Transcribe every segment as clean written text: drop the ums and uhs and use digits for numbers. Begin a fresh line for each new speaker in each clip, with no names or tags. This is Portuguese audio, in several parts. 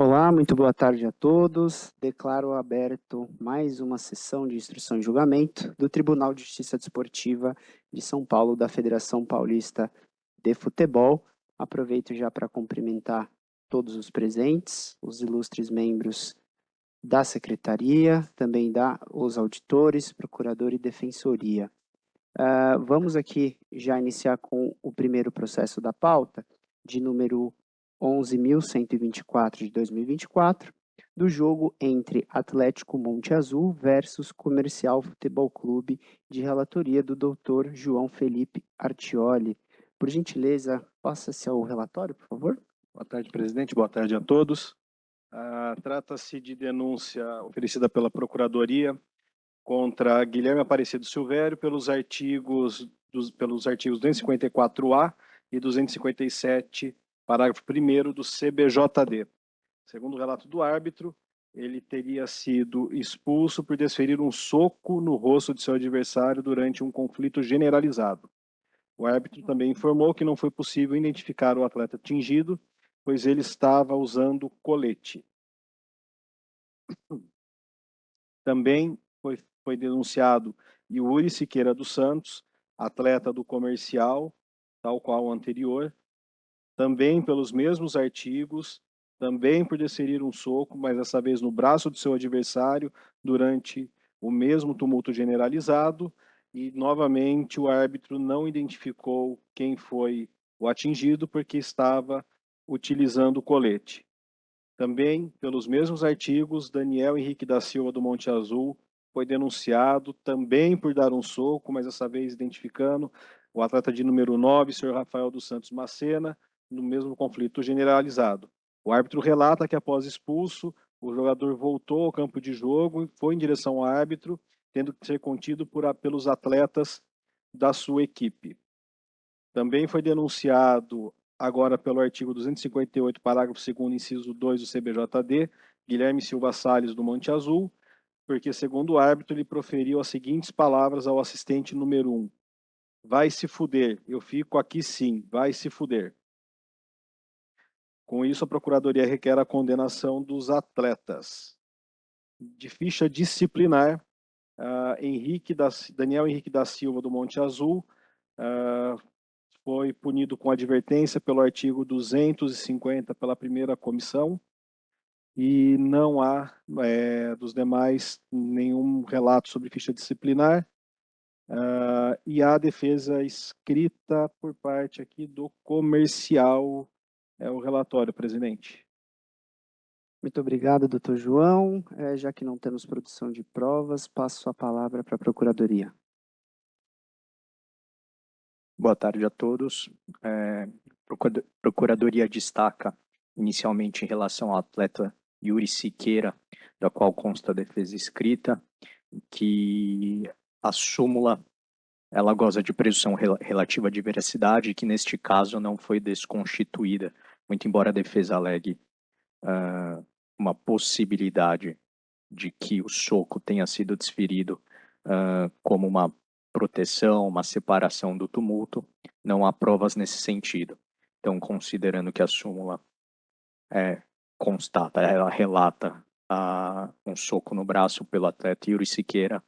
Olá, muito boa tarde a todos. Declaro aberto mais uma sessão de instrução e julgamento do Tribunal de Justiça Desportiva de São Paulo, da Federação Paulista de Futebol. Aproveito já para cumprimentar todos os presentes, os ilustres membros da Secretaria, também os auditores, procurador e defensoria. Vamos aqui já iniciar com o primeiro processo da pauta, de número 11.124 de 2024, do jogo entre Atlético Monte Azul versus Comercial Futebol Clube, de relatoria do doutor João Felipe Artioli. Por gentileza, passa-se ao relatório, por favor.
Boa tarde, presidente. Boa tarde a todos. Trata-se de denúncia oferecida pela Procuradoria contra Guilherme Aparecido Silvério pelos artigos 254-A e 257, parágrafo 1º do CBJD. Segundo o relato do árbitro, ele teria sido expulso por desferir um soco no rosto de seu adversário durante um conflito generalizado. O árbitro também informou que não foi possível identificar o atleta atingido, pois ele estava usando colete. Também foi denunciado Yuri Siqueira dos Santos, atleta do Comercial, tal qual o anterior, também pelos mesmos artigos, também por desferir um soco, mas dessa vez no braço de seu adversário, durante o mesmo tumulto generalizado, e novamente o árbitro não identificou quem foi o atingido porque estava utilizando o colete. Também, pelos mesmos artigos, Daniel Henrique da Silva do Monte Azul foi denunciado também por dar um soco, mas dessa vez identificando o atleta de número 9, senhor Rafael dos Santos Macena, no mesmo conflito generalizado. O árbitro relata que após expulso, o jogador voltou ao campo de jogo e foi em direção ao árbitro, tendo que ser contido pelos atletas da sua equipe. Também foi denunciado, agora pelo artigo 258, parágrafo 2º, inciso 2 do CBJD, Guilherme Silva Salles, do Monte Azul, porque, segundo o árbitro, ele proferiu as seguintes palavras ao assistente número 1. Vai se fuder, eu fico aqui sim, vai se fuder. Com isso, a Procuradoria requer a condenação dos atletas. De ficha disciplinar, Daniel Henrique da Silva, do Monte Azul, foi punido com advertência pelo artigo 250 pela primeira comissão e não há, dos demais, nenhum relato sobre ficha disciplinar. E há defesa escrita por parte aqui do comercial, o relatório, presidente.
Muito obrigado, doutor João. Já que não temos produção de provas, passo a palavra para a Procuradoria.
Boa tarde a todos. Procuradoria destaca, inicialmente, em relação ao atleta Yuri Siqueira, da qual consta a defesa escrita, que a súmula ela goza de presunção relativa de veracidade, que neste caso não foi desconstituída, muito embora a defesa alegue uma possibilidade de que o soco tenha sido desferido como uma proteção, uma separação do tumulto, não há provas nesse sentido. Então, considerando que a súmula constata, ela relata um soco no braço pelo atleta Yuri Siqueira,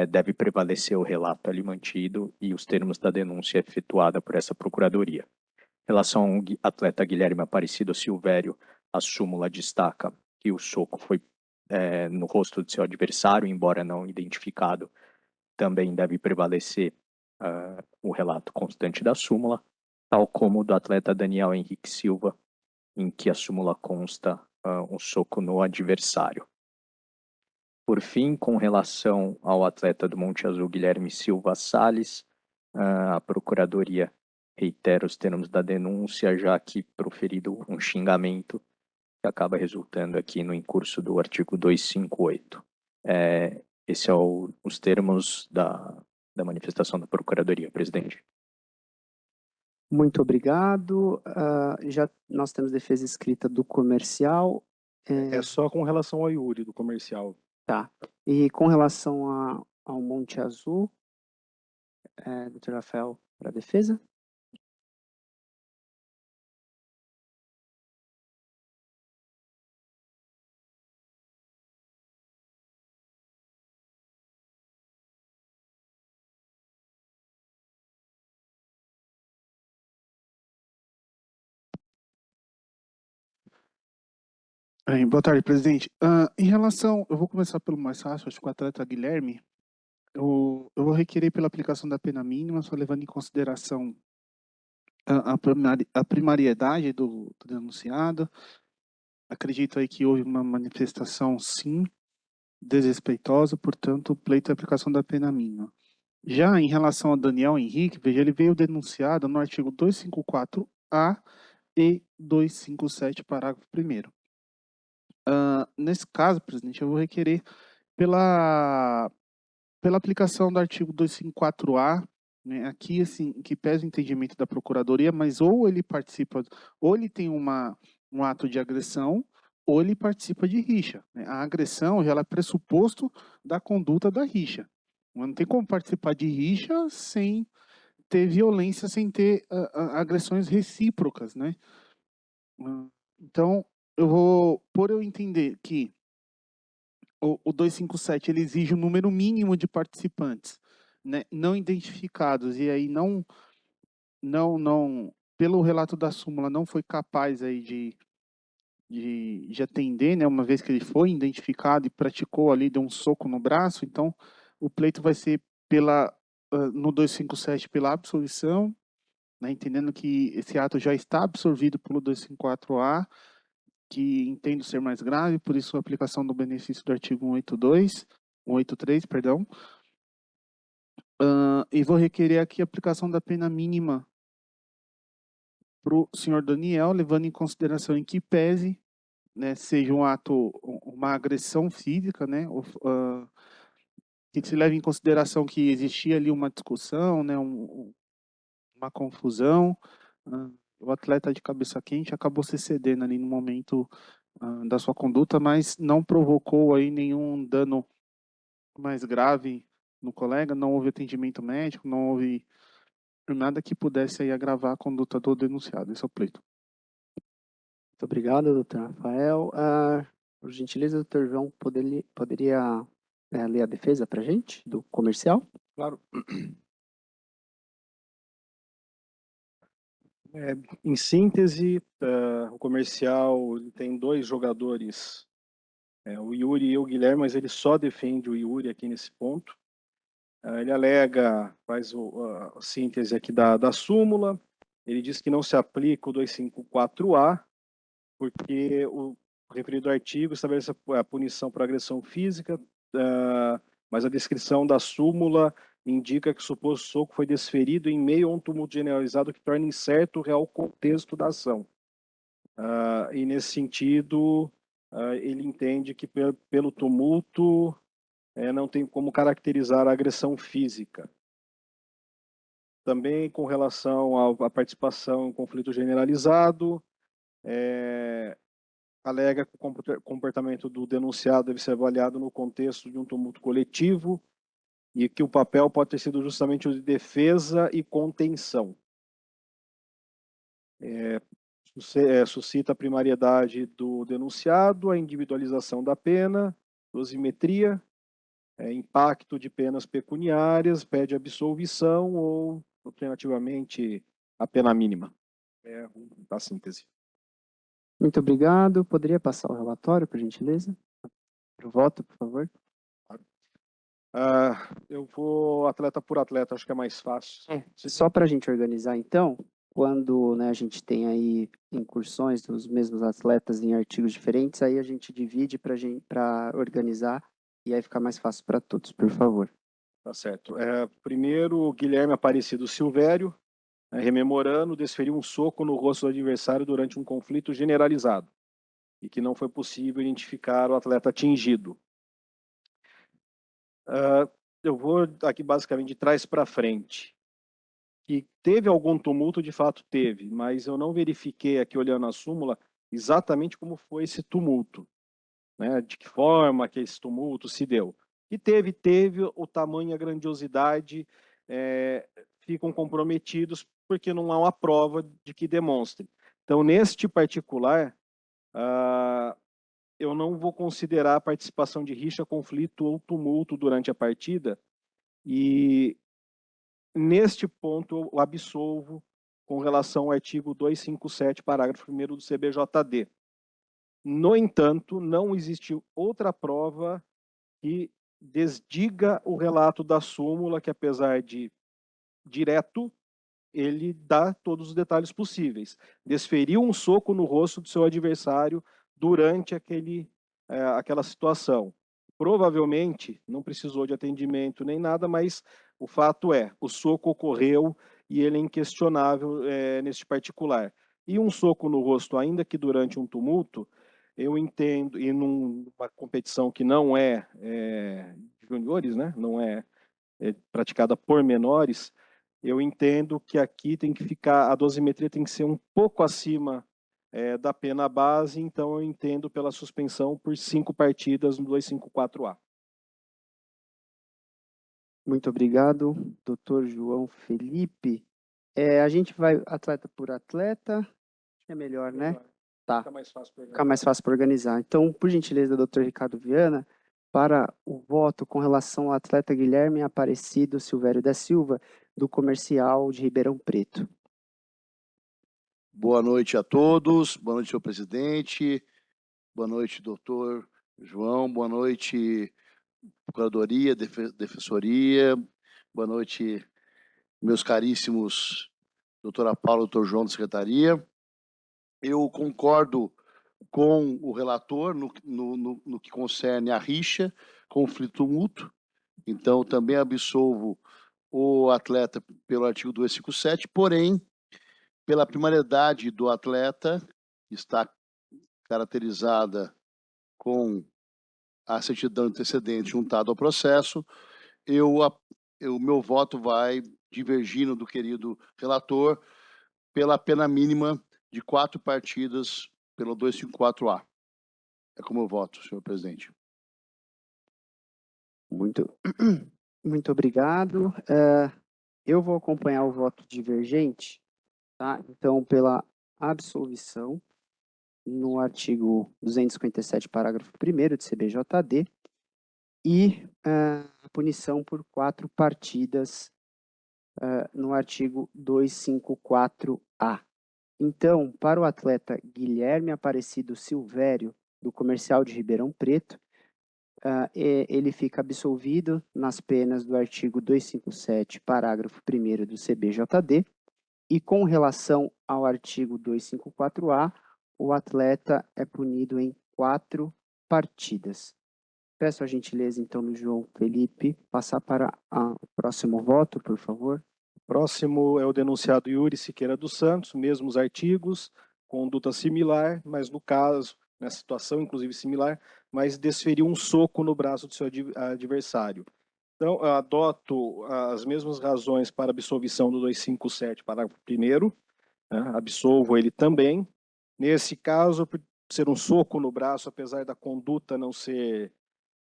deve prevalecer o relato ali mantido e os termos da denúncia efetuada por essa procuradoria. Em relação ao atleta Guilherme Aparecido Silvério, a súmula destaca que o soco foi no rosto de seu adversário, embora não identificado, também deve prevalecer o relato constante da súmula, tal como o do atleta Daniel Henrique Silva, em que a súmula consta um soco no adversário. Por fim, com relação ao atleta do Monte Azul, Guilherme Silva Salles, a Procuradoria reitera os termos da denúncia, já que proferido um xingamento que acaba resultando aqui no incurso do artigo 258. Esses são os termos da manifestação da Procuradoria, presidente.
Muito obrigado. Já nós temos defesa escrita do comercial.
É só com relação ao Yuri, do comercial.
Tá. E com relação ao Monte Azul, doutor Rafael, para a defesa?
Boa tarde, presidente. Em relação, eu vou começar pelo mais fácil, acho que o atleta Guilherme, eu vou requerer pela aplicação da pena mínima, só levando em consideração a primariedade do denunciado. Acredito aí que houve uma manifestação, sim, desrespeitosa, portanto, o pleito é a aplicação da pena mínima. Já em relação ao Daniel Henrique, veja, ele veio denunciado no artigo 254-A e 257, parágrafo 1º. Nesse caso, presidente, eu vou requerer pela aplicação do artigo 254-A, né, aqui, assim, que pesa o entendimento da Procuradoria, mas ou ele participa, ou ele tem um ato de agressão, ou ele participa de rixa, né? A agressão, ela é pressuposto da conduta da rixa. Não tem como participar de rixa sem ter violência, sem ter agressões recíprocas, né? Então, por eu entender que o 257 ele exige um número mínimo de participantes, né, não identificados, e aí pelo relato da súmula, não foi capaz aí de atender, né, uma vez que ele foi identificado e praticou ali, deu um soco no braço, então o pleito vai ser no 257 pela absolvição, né, entendendo que esse ato já está absorvido pelo 254-A, que entendo ser mais grave, por isso a aplicação do benefício do artigo 183, perdão. E vou requerer aqui a aplicação da pena mínima para o senhor Daniel, levando em consideração em que pese, né, seja um ato, uma agressão física, né, que se leve em consideração que existia ali uma discussão, né, uma confusão, o atleta de cabeça quente acabou se cedendo ali no momento da sua conduta, mas não provocou aí nenhum dano mais grave no colega, não houve atendimento médico, não houve nada que pudesse aí agravar a conduta do denunciado. Esse é o pleito.
Muito obrigado, doutor Rafael. Por gentileza, doutor João, poderia ler a defesa para a gente, do comercial?
Claro. Em síntese, o comercial ele tem dois jogadores, o Yuri e o Guilherme, mas ele só defende o Yuri aqui nesse ponto. Ele alega, faz a síntese aqui da súmula, ele diz que não se aplica o 254-A, porque o referido artigo estabelece a punição por agressão física, mas a descrição da súmula indica que o suposto soco foi desferido em meio a um tumulto generalizado que torna incerto o real contexto da ação. E nesse sentido, ele entende que pelo tumulto não tem como caracterizar a agressão física. Também com relação à participação em conflito generalizado, alega que o comportamento do denunciado deve ser avaliado no contexto de um tumulto coletivo e que o papel pode ter sido justamente o de defesa e contenção. Suscita a primariedade do denunciado, a individualização da pena, dosimetria, impacto de penas pecuniárias, pede absolvição ou, alternativamente, a pena mínima. É a síntese.
Muito obrigado. Poderia passar o relatório, por gentileza? Para o voto, por favor.
Eu vou atleta por atleta, acho que é mais fácil.
Só para a gente organizar, então, quando, né, a gente tem aí incursões dos mesmos atletas em artigos diferentes, aí a gente divide para organizar e aí ficar mais fácil para todos, por favor.
Tá certo. Primeiro, o Guilherme Aparecido Silvério, rememorando, desferiu um soco no rosto do adversário durante um conflito generalizado e que não foi possível identificar o atleta atingido. Eu vou aqui basicamente de trás para frente. Que teve algum tumulto, de fato teve, mas eu não verifiquei aqui olhando a súmula exatamente como foi esse tumulto, né? De que forma que esse tumulto se deu. E teve o tamanho e a grandiosidade ficam comprometidos porque não há uma prova de que demonstre. Então, neste particular, eu não vou considerar a participação de rixa, conflito ou tumulto durante a partida e neste ponto eu absolvo com relação ao artigo 257, parágrafo 1º do CBJD. No entanto, não existiu outra prova que desdiga o relato da súmula, que apesar de direto, ele dá todos os detalhes possíveis. Desferiu um soco no rosto do seu adversário durante aquela situação. Provavelmente não precisou de atendimento nem nada, mas o fato é, o soco ocorreu e ele é inquestionável neste particular. E um soco no rosto, ainda que durante um tumulto, eu entendo, e numa competição que não é juniores, né? Não é praticada por menores, eu entendo que aqui tem que ficar, a dosimetria tem que ser um pouco acima da pena base, então eu entendo pela suspensão por 5 partidas no 254A.
Muito obrigado, doutor João Felipe. A gente vai atleta por atleta, acho que é melhor, né? Tá.
Fica mais fácil para
Fica mais fácil para organizar. Então, por gentileza, doutor Ricardo Viana, para o voto com relação ao atleta Guilherme Aparecido Silvério da Silva, do Comercial de Ribeirão Preto.
Boa noite a todos, boa noite, senhor presidente, boa noite, doutor João, boa noite, Procuradoria, Defensoria, boa noite, meus caríssimos doutora Paula e doutor João da Secretaria. Eu concordo com o relator no que concerne a rixa, conflito mútuo, então também absolvo o atleta pelo artigo 257, porém, pela primariedade do atleta, que está caracterizada com a certidão antecedente juntado ao processo, o meu voto vai divergindo do querido relator pela pena mínima de 4 partidas pelo 254A. É como eu voto, senhor presidente.
Muito obrigado. Eu vou acompanhar o voto divergente, tá? Então, pela absolvição, no artigo 257, parágrafo 1º de CBJD, e a punição por 4 partidas no artigo 254A. Então, para o atleta Guilherme Aparecido Silvério, do Comercial de Ribeirão Preto, ele fica absolvido nas penas do artigo 257, parágrafo 1º do CBJD, e com relação ao artigo 254A, o atleta é punido em 4 partidas. Peço a gentileza, então, do João Felipe, passar para o próximo voto, por favor.
Próximo é o denunciado Yuri Siqueira dos Santos, mesmos artigos, conduta similar, mas no caso, nessa situação inclusive similar, mas desferiu um soco no braço do seu adversário. Então, eu adoto as mesmas razões para absolvição do 257, parágrafo 1º, né? Absolvo ele também. Nesse caso, por ser um soco no braço, apesar da conduta não ser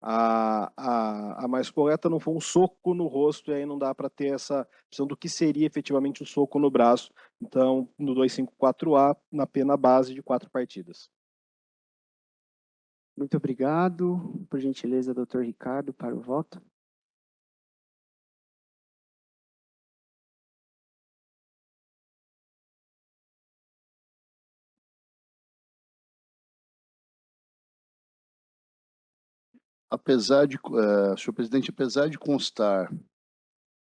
a mais correta, não foi um soco no rosto, e aí não dá para ter essa visão do que seria efetivamente um soco no braço. Então, no 254A, na pena base de 4 partidas.
Muito obrigado. Por gentileza, doutor Ricardo, para o voto.
Senhor presidente, apesar de constar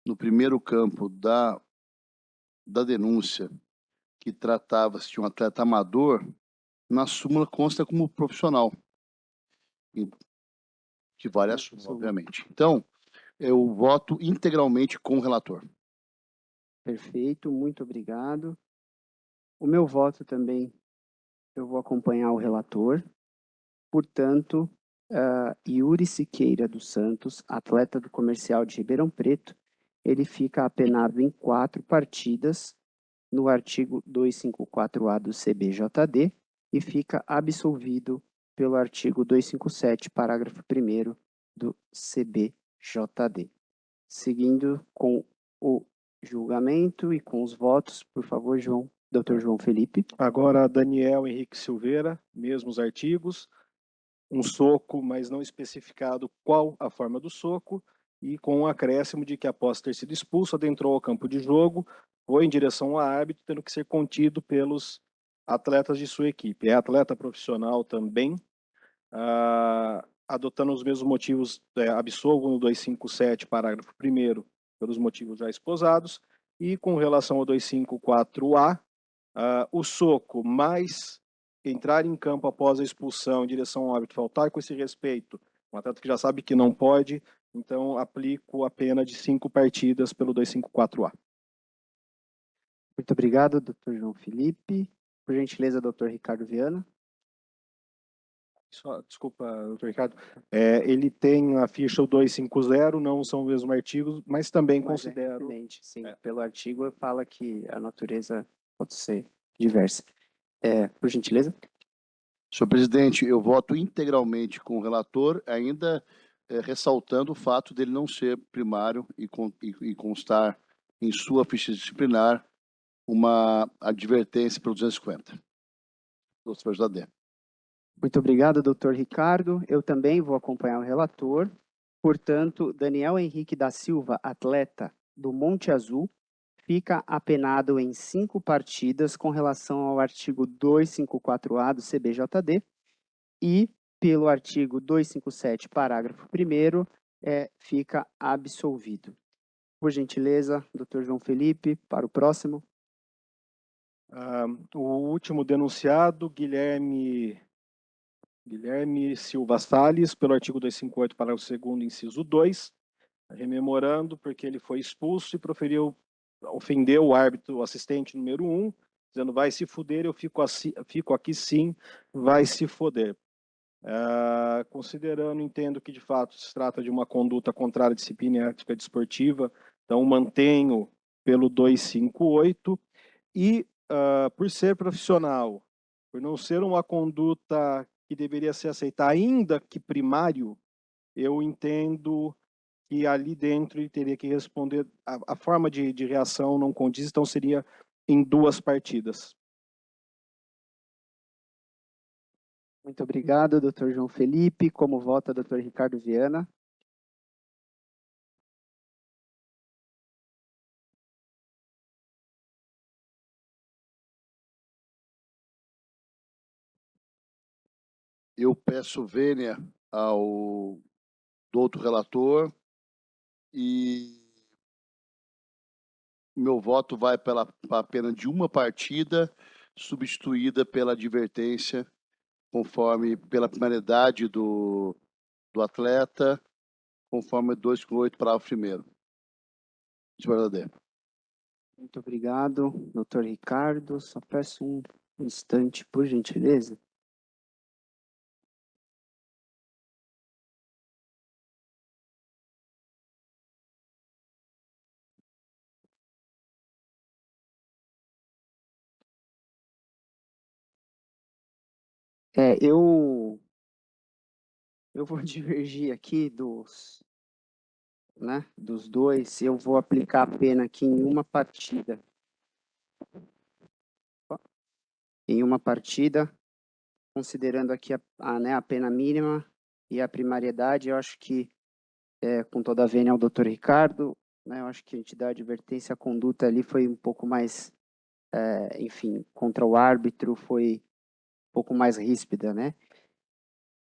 no primeiro campo da denúncia que tratava-se de um atleta amador, na súmula consta como profissional, que vale a súmula, obviamente. Então, eu voto integralmente com o relator.
Perfeito, muito obrigado. O meu voto também, eu vou acompanhar o relator. Portanto, Yuri Siqueira dos Santos, atleta do Comercial de Ribeirão Preto, ele fica apenado em 4 partidas no artigo 254A do CBJD e fica absolvido pelo artigo 257, parágrafo 1º do CBJD. Seguindo com o julgamento e com os votos, por favor, Dr. João Felipe.
Agora, Daniel Henrique Silveira, mesmos artigos, um soco, mas não especificado qual a forma do soco, e com um acréscimo de que, após ter sido expulso, adentrou ao campo de jogo, foi em direção ao árbitro, tendo que ser contido pelos atletas de sua equipe. É atleta profissional também, adotando os mesmos motivos, absolvo no 257, parágrafo 1º, pelos motivos já esposados, e com relação ao 254A, o soco mais entrar em campo após a expulsão em direção ao árbitro faltar com esse respeito, um atleta que já sabe que não pode, então aplico a pena de 5 partidas pelo 254A.
Muito obrigado, doutor João Felipe. Por gentileza, doutor Ricardo Viana.
Desculpa, doutor Ricardo. Ele tem a ficha o 250, não são os mesmos artigos, mas também
Mas
considero...
referente, sim, pelo artigo fala que a natureza pode ser diversa. Por gentileza.
Senhor presidente, eu voto integralmente com o relator, ainda ressaltando o fato dele não ser primário e constar em sua ficha disciplinar uma advertência pelo 250. Doutor José.
Muito obrigado, doutor Ricardo. Eu também vou acompanhar o relator. Portanto, Daniel Henrique da Silva, atleta do Monte Azul, fica apenado em 5 partidas com relação ao artigo 254A do CBJD e, pelo artigo 257, parágrafo 1º, fica absolvido. Por gentileza, doutor João Felipe, para o próximo.
O último denunciado, Guilherme Silva Salles, pelo artigo 258, parágrafo 2º, inciso 2, rememorando porque ele foi expulso e ofendeu o árbitro, o assistente número 1, dizendo vai se fuder, eu fico aqui sim, vai se foder. Considerando, entendo que de fato se trata de uma conduta contrária à disciplina e ética desportiva, então mantenho pelo 258 e por ser profissional, por não ser uma conduta que deveria ser aceita, ainda que primário, eu entendo que ali dentro ele teria que responder, a forma de reação não condiz, então seria em 2 partidas.
Muito obrigado, doutor João Felipe. Como vota, doutor Ricardo Viana?
Eu peço vênia ao doutor relator e meu voto vai para a pena de 1 partida, substituída pela advertência, conforme pela penalidade do atleta, conforme 258, parágrafo 1º. Senhor Adé.
Muito obrigado, doutor Ricardo. Só peço um instante, por gentileza. Eu vou divergir aqui dos dois. Eu vou aplicar a pena aqui em uma partida. Em uma partida, considerando aqui a pena mínima e a primariedade, eu acho que, com toda a vênia ao doutor Ricardo, eu acho que a gente dá advertência, a conduta ali foi um pouco mais, enfim, contra o árbitro, foi um pouco mais ríspida, né?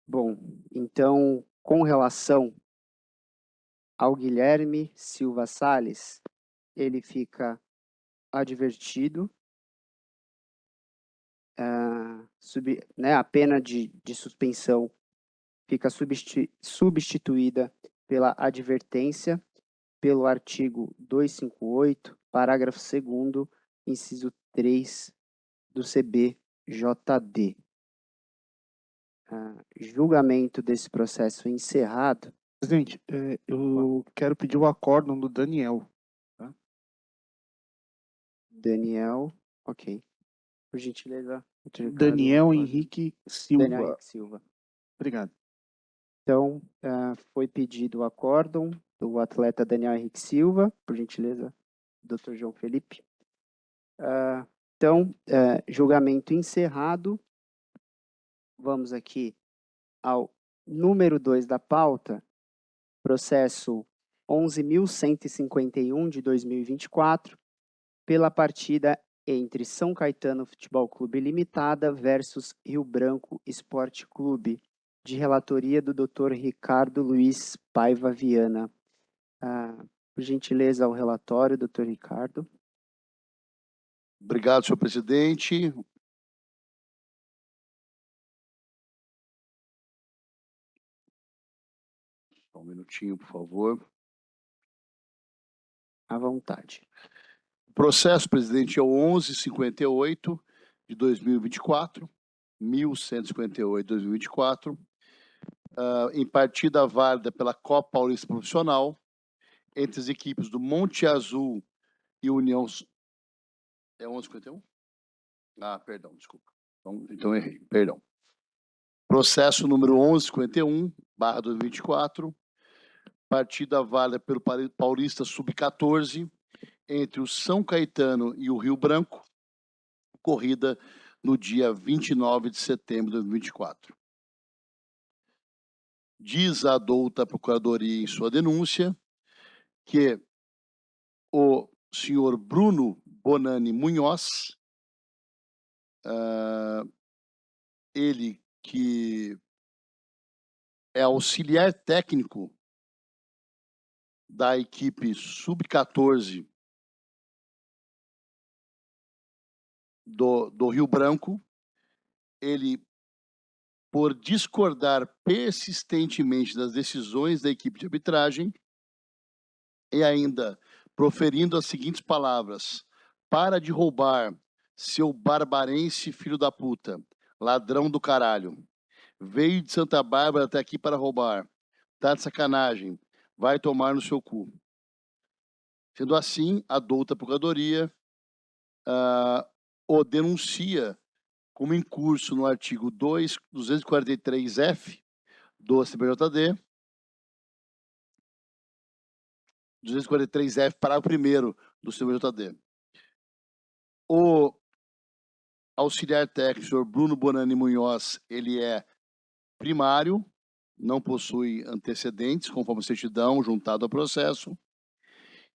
Bom, então, com relação ao Guilherme Silva Salles, ele fica advertido, a pena de suspensão fica substituída pela advertência pelo artigo 258, parágrafo 2º, inciso 3 do CBJD. Julgamento desse processo encerrado.
Presidente, eu quero pedir o acórdão do Daniel. Tá?
Daniel, ok. Por gentileza, Ricardo,
Daniel Henrique Silva.
Daniel Henrique Silva.
Obrigado.
Então, foi pedido o acórdão do atleta Daniel Henrique Silva, por gentileza, Dr. João Felipe. Então, julgamento encerrado. Vamos aqui ao número 2 da pauta, processo 11.151 de 2024, pela partida entre São Caetano Futebol Clube Limitada versus Rio Branco Esporte Clube, de relatoria do Dr. Ricardo Luiz Paiva Viana. Por gentileza, o relatório, Dr. Ricardo.
Obrigado, senhor presidente. Só um minutinho, por favor.
À vontade.
O processo, presidente, é o 1158 de 2024, 1158 de 2024, em partida válida pela Copa Paulista Profissional, entre as equipes do Monte Azul e União... É 1151? Perdão, desculpa. Então errei, perdão. Processo número 1151/2024, partida válida pelo Paulista Sub-14, entre o São Caetano e o Rio Branco, corrida no dia 29 de setembro de 2024. Diz a douta Procuradoria em sua denúncia que o senhor Bruno Bonani Munhoz, ele que é auxiliar técnico da equipe Sub-14 do Rio Branco, ele, por discordar persistentemente das decisões da equipe de arbitragem e ainda proferindo as seguintes palavras: para de roubar, seu barbarense filho da puta, ladrão do caralho. Veio de Santa Bárbara até aqui para roubar. Tá de sacanagem. Vai tomar no seu cu. Sendo assim, a douta Procuradoria o denuncia como incurso no artigo 243-F do CPJD, 243-F, parágrafo 1º do CPJD. O auxiliar técnico, senhor Bruno Bonani Munhoz, ele é primário, não possui antecedentes, conforme a certidão juntado ao processo,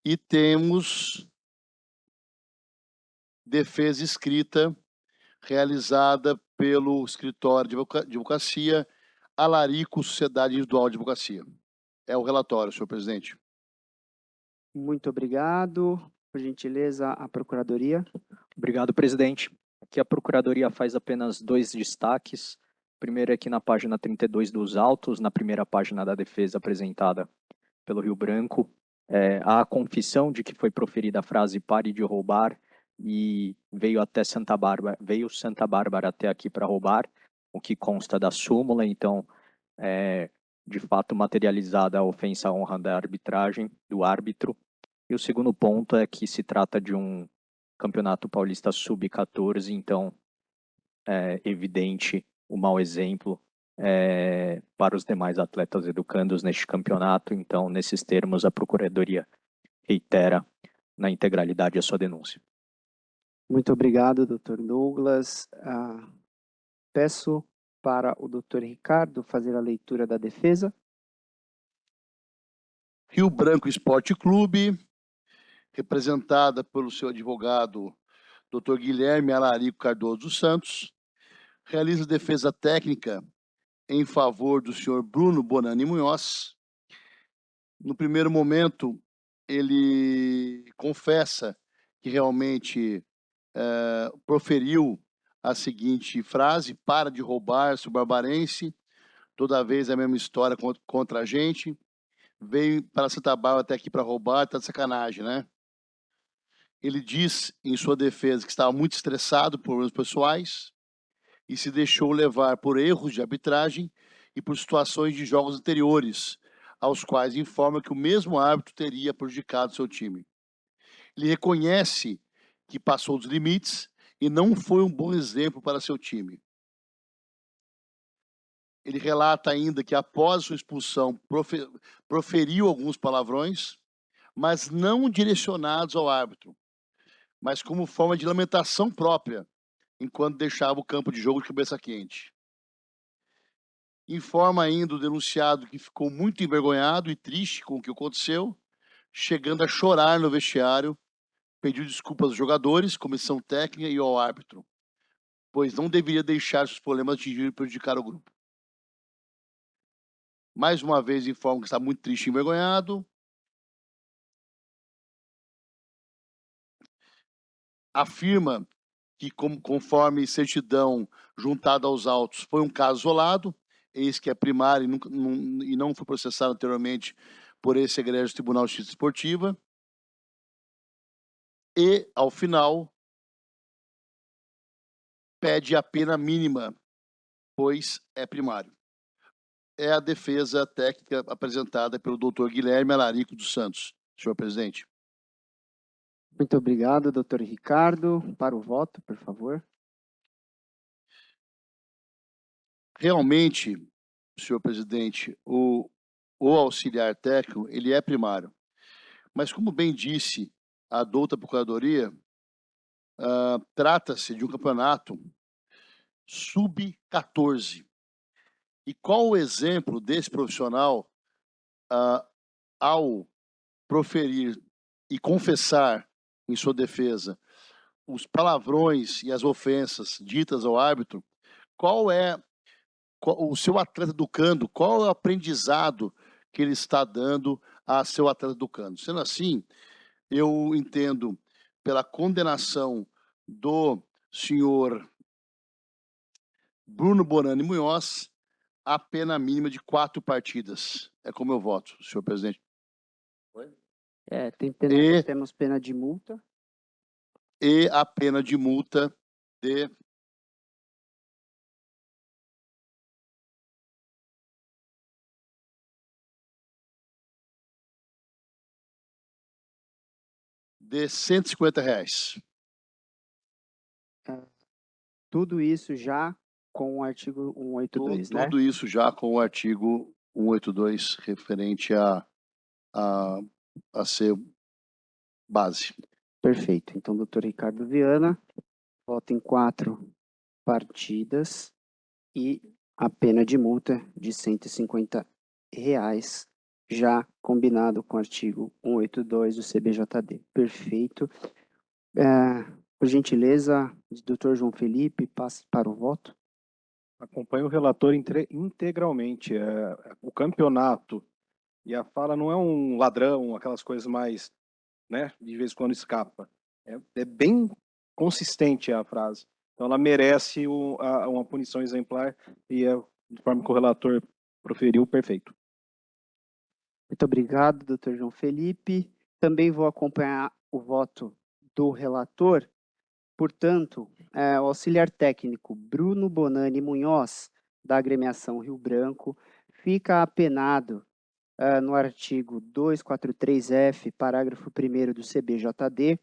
e temos defesa escrita realizada pelo escritório de advocacia Alarico Sociedade Individual de Advocacia. É o relatório, senhor presidente.
Muito obrigado. Por gentileza, a Procuradoria.
Obrigado, presidente. Aqui a Procuradoria faz apenas 2 destaques. Primeiro aqui na página 32 dos autos, na primeira página da defesa apresentada pelo Rio Branco, há a confissão de que foi proferida a frase "pare de roubar" e veio Santa Bárbara até aqui para roubar, o que consta da súmula. Então, de fato materializada a ofensa à honra da arbitragem, do árbitro. E o segundo ponto é que se trata de um Campeonato Paulista Sub-14, então é evidente o mau exemplo para os demais atletas educandos neste campeonato. Então, nesses termos, a Procuradoria reitera na integralidade a sua denúncia.
Muito obrigado, Dr. Douglas. Peço para o Dr. Ricardo fazer a leitura da defesa.
Rio Branco Esporte Clube, representada pelo seu advogado, Dr. Guilherme Alarico Cardoso dos Santos, realiza defesa técnica em favor do senhor Bruno Bonani Munhoz. No primeiro momento, ele confessa que realmente proferiu a seguinte frase: para de roubar, seu barbarense, toda vez a mesma história contra a gente, veio para Santa Bárbara até aqui para roubar, tá de sacanagem, né? Ele diz em sua defesa que estava muito estressado por problemas pessoais e se deixou levar por erros de arbitragem e por situações de jogos anteriores, aos quais informa que o mesmo árbitro teria prejudicado seu time. Ele reconhece que passou dos limites e não foi um bom exemplo para seu time. Ele relata ainda que após sua expulsão proferiu alguns palavrões, mas não direcionados ao árbitro, mas como forma de lamentação própria, enquanto deixava o campo de jogo de cabeça quente. Informa ainda o denunciado que ficou muito envergonhado e triste com o que aconteceu, chegando a chorar no vestiário pediu desculpas aos jogadores, comissão técnica e ao árbitro, pois não deveria deixar seus problemas atingir e prejudicar o grupo. Mais uma vez informo que está muito triste e envergonhado. Afirma que, conforme certidão juntada aos autos, foi um caso isolado, eis que é primário e não foi processado anteriormente por esse egrégio Tribunal de Justiça Esportiva. E, ao final, pede a pena mínima, pois é primário. É a defesa técnica apresentada pelo doutor Guilherme Alarico dos Santos, senhor presidente.
Muito obrigado, doutor Ricardo. Para o voto, por favor.
Realmente, senhor presidente, o auxiliar técnico, ele é primário. Mas, como bem disse a douta Procuradoria, trata-se de um campeonato sub-14. E qual o exemplo desse profissional ao proferir e confessar em sua defesa os palavrões e as ofensas ditas ao árbitro? Qual é o seu atleta educando? Qual é o aprendizado que ele está dando a seu atleta educando? Sendo assim, eu entendo pela condenação do senhor Bruno Bonani Munhoz a pena mínima de 4 partidas. É como eu voto, senhor presidente.
Temos pena de multa.
E a pena de multa de R$150.
Tudo isso já com o artigo 182, né?
Tudo isso já com o artigo 182 referente a ser base.
Perfeito. Então, doutor Ricardo Viana, vota em 4 partidas e a pena de multa de R$150, já combinado com o artigo 182 do CBJD. Perfeito. Por gentileza, doutor João Felipe, passe para o voto.
Acompanho o relator integralmente. O campeonato e a fala não é um ladrão, aquelas coisas mais, né, de vez em quando escapa. É bem consistente a frase. Então ela merece uma punição exemplar e de forma que o relator proferiu, perfeito.
Muito obrigado, doutor João Felipe. Também vou acompanhar o voto do relator. Portanto, o auxiliar técnico Bruno Bonani Munhoz, da agremiação Rio Branco, fica apenado no artigo 243F, parágrafo 1º do CBJD,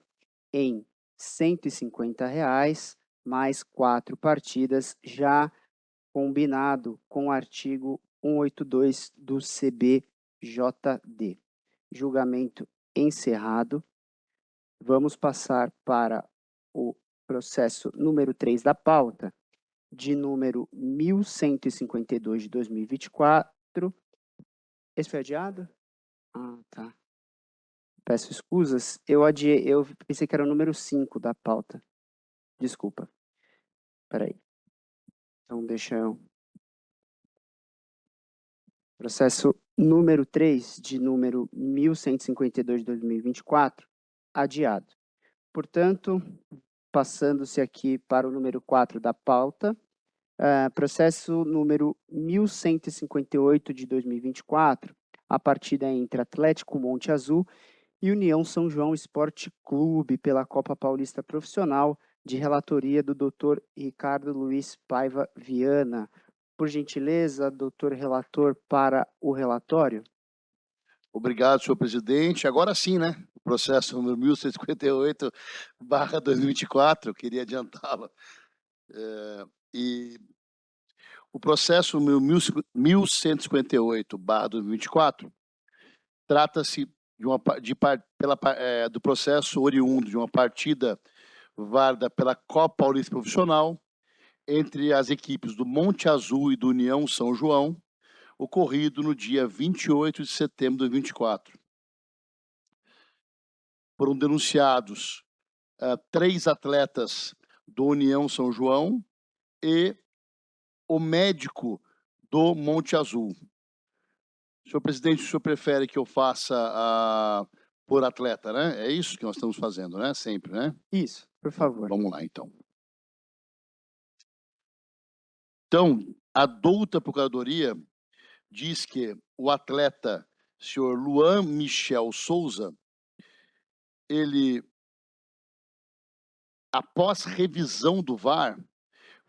em R$150, mais 4 partidas, já combinado com o artigo 182 do CBJD. Julgamento encerrado. Vamos passar para o processo número 3 da pauta, de número 1152 de 2024. Esse foi adiado? Ah, tá. Peço escusas. Eu pensei que era o número 5 da pauta. Desculpa. Peraí. Então, deixa eu... Processo número 3, de número 1152 de 2024, adiado. Portanto, passando-se aqui para o número 4 da pauta, processo número 1158 de 2024, a partida entre Atlético Monte Azul e União São João Esporte Clube pela Copa Paulista Profissional, de relatoria do Dr. Ricardo Luiz Paiva Viana. Por gentileza, doutor relator, para o relatório.
Obrigado, senhor presidente. Agora sim, né? O processo número 1158/2024, queria adiantá-lo. E o processo número 1158/2024 trata-se do processo oriundo de uma partida válida pela Copa Paulista Profissional entre as equipes do Monte Azul e do União São João, ocorrido no dia 28 de setembro de 2024. Foram denunciados 3 atletas do União São João e o médico do Monte Azul. Senhor presidente, o senhor prefere que eu faça por atleta, né? É isso que nós estamos fazendo, né? Sempre, né?
Isso, por favor.
Vamos lá, então. Então, a douta Procuradoria diz que o atleta, senhor Luan Michel Souza, ele, após revisão do VAR,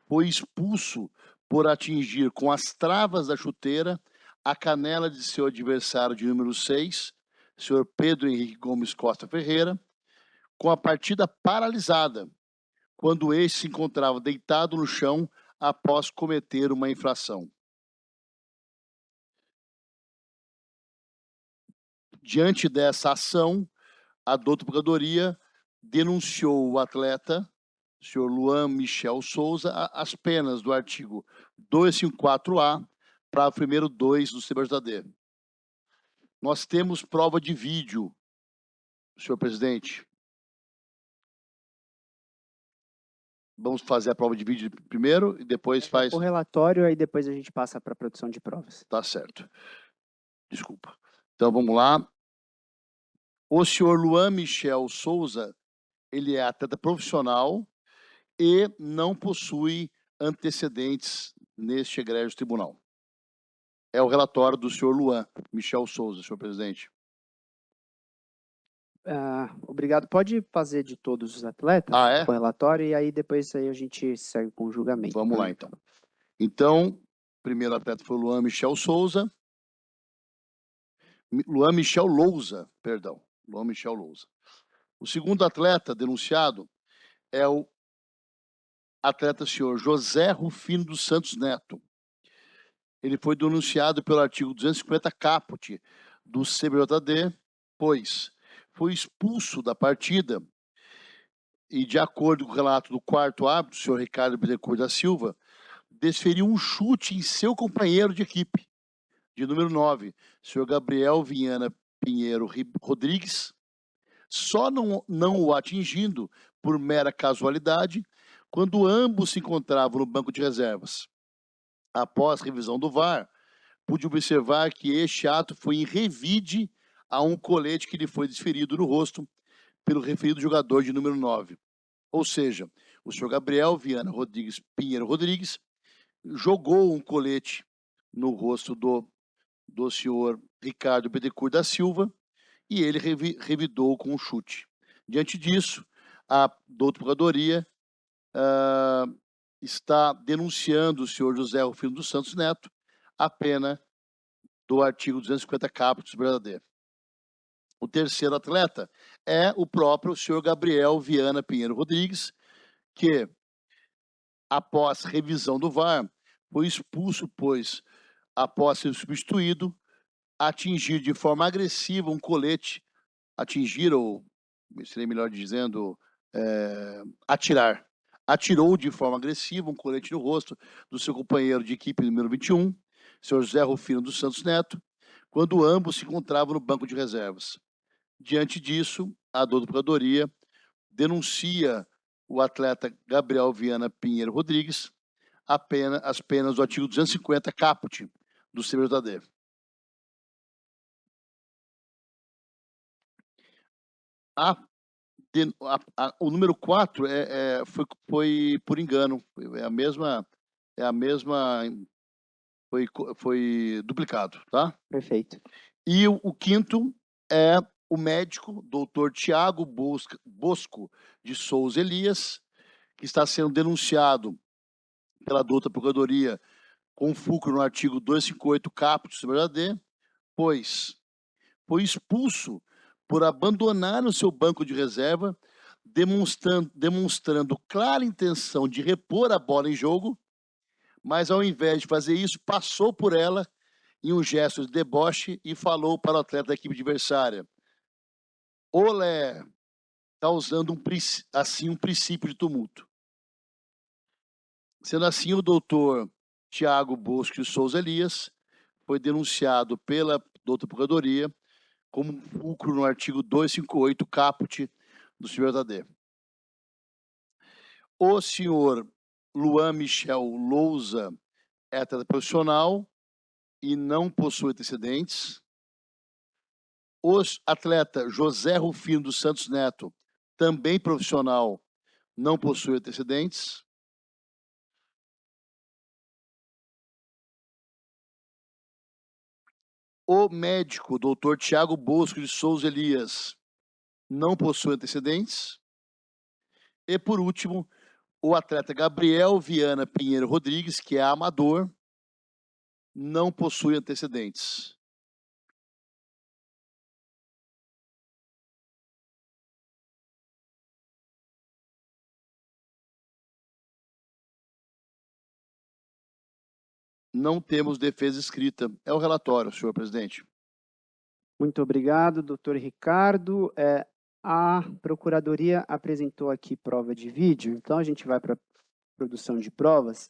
foi expulso por atingir com as travas da chuteira a canela de seu adversário de número 6, senhor Pedro Henrique Gomes Costa Ferreira, com a partida paralisada, quando este se encontrava deitado no chão após cometer uma infração. Diante dessa ação, a douta Procuradoria denunciou o atleta, o senhor Luan Michel Souza, as penas do artigo 254-A, parágrafo primeiro 2 do CBJD. Nós temos prova de vídeo, senhor presidente. Vamos fazer a prova de vídeo primeiro e depois faz...
O relatório, aí depois a gente passa para a produção de provas.
Tá certo. Desculpa. Então, vamos lá. O senhor Luan Michel Souza, ele é atleta profissional e não possui antecedentes neste egrégio tribunal. É o relatório do senhor Luan Michel Souza, senhor presidente.
Obrigado. Pode fazer de todos os atletas
É?
o relatório e aí depois aí a gente segue com o julgamento.
Vamos lá, então. Então, primeiro atleta foi o Luan Michel Souza. Luan Michel Lousa, perdão. Luan Michel Lousa. O segundo atleta denunciado é o atleta senhor José Rufino dos Santos Neto. Ele foi denunciado pelo artigo 250 caput do CBJD, pois foi expulso da partida e, de acordo com o relato do quarto árbitro, o senhor Ricardo Bittencourt da Silva, desferiu um chute em seu companheiro de equipe, de número 9, o senhor Gabriel Viana Pinheiro Rodrigues, só não o atingindo por mera casualidade, quando ambos se encontravam no banco de reservas. Após revisão do VAR, pude observar que este ato foi em revide a um colete que lhe foi desferido no rosto pelo referido jogador de número 9. Ou seja, o senhor Gabriel Viana Rodrigues Pinheiro Rodrigues jogou um colete no rosto do senhor Ricardo Bittencourt da Silva e ele revidou com um chute. Diante disso, a douta Procuradoria está denunciando o senhor José Rufino dos Santos Neto a pena do artigo 250 caput do CBJD. O terceiro atleta é o próprio senhor Gabriel Viana Pinheiro Rodrigues, que, após revisão do VAR, foi expulso, pois, após ser substituído, atingir de forma agressiva um colete, atingir, ou seria melhor dizendo, atirar. Atirou de forma agressiva um colete no rosto do seu companheiro de equipe número 21, senhor José Rufino dos Santos Neto, quando ambos se encontravam no banco de reservas. Diante disso, a douta Procuradoria denuncia o atleta Gabriel Viana Pinheiro Rodrigues as penas do artigo 250 caput do CBJD. O número 4 foi por engano, foi duplicado, tá?
Perfeito.
E o quinto é o médico, doutor Tiago Bosco de Souza Elias, que está sendo denunciado pela douta Procuradoria com fulcro no artigo 258 caput do CBJD, pois foi expulso por abandonar o seu banco de reserva, demonstrando clara intenção de repor a bola em jogo, mas ao invés de fazer isso, passou por ela em um gesto de deboche e falou para o atleta da equipe adversária: "Olé", causando um princípio de tumulto. Sendo assim, o doutor Tiago Bosco de Souza Elias foi denunciado pela douta Procuradoria como fulcro no artigo 258 caput do CBJD. O senhor Luan Michel Lousa é atleta profissional e não possui antecedentes. O atleta José Rufino dos Santos Neto, também profissional, não possui antecedentes. O médico Dr. Tiago Bosco de Souza Elias não possui antecedentes. E, por último, o atleta Gabriel Viana Pinheiro Rodrigues, que é amador, não possui antecedentes. Não temos defesa escrita. É o relatório, senhor presidente.
Muito obrigado, doutor Ricardo. A Procuradoria apresentou aqui prova de vídeo, então a gente vai para a produção de provas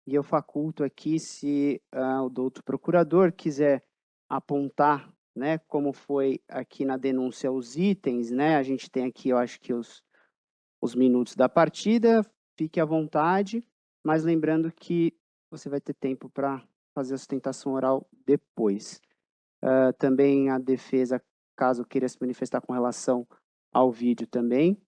e eu faculto aqui se o doutor procurador quiser apontar, né, como foi aqui na denúncia os itens, né, a gente tem aqui, eu acho que os minutos da partida, fique à vontade, mas lembrando que você vai ter tempo para fazer a sustentação oral depois. Também a defesa, caso queira se manifestar com relação ao vídeo também,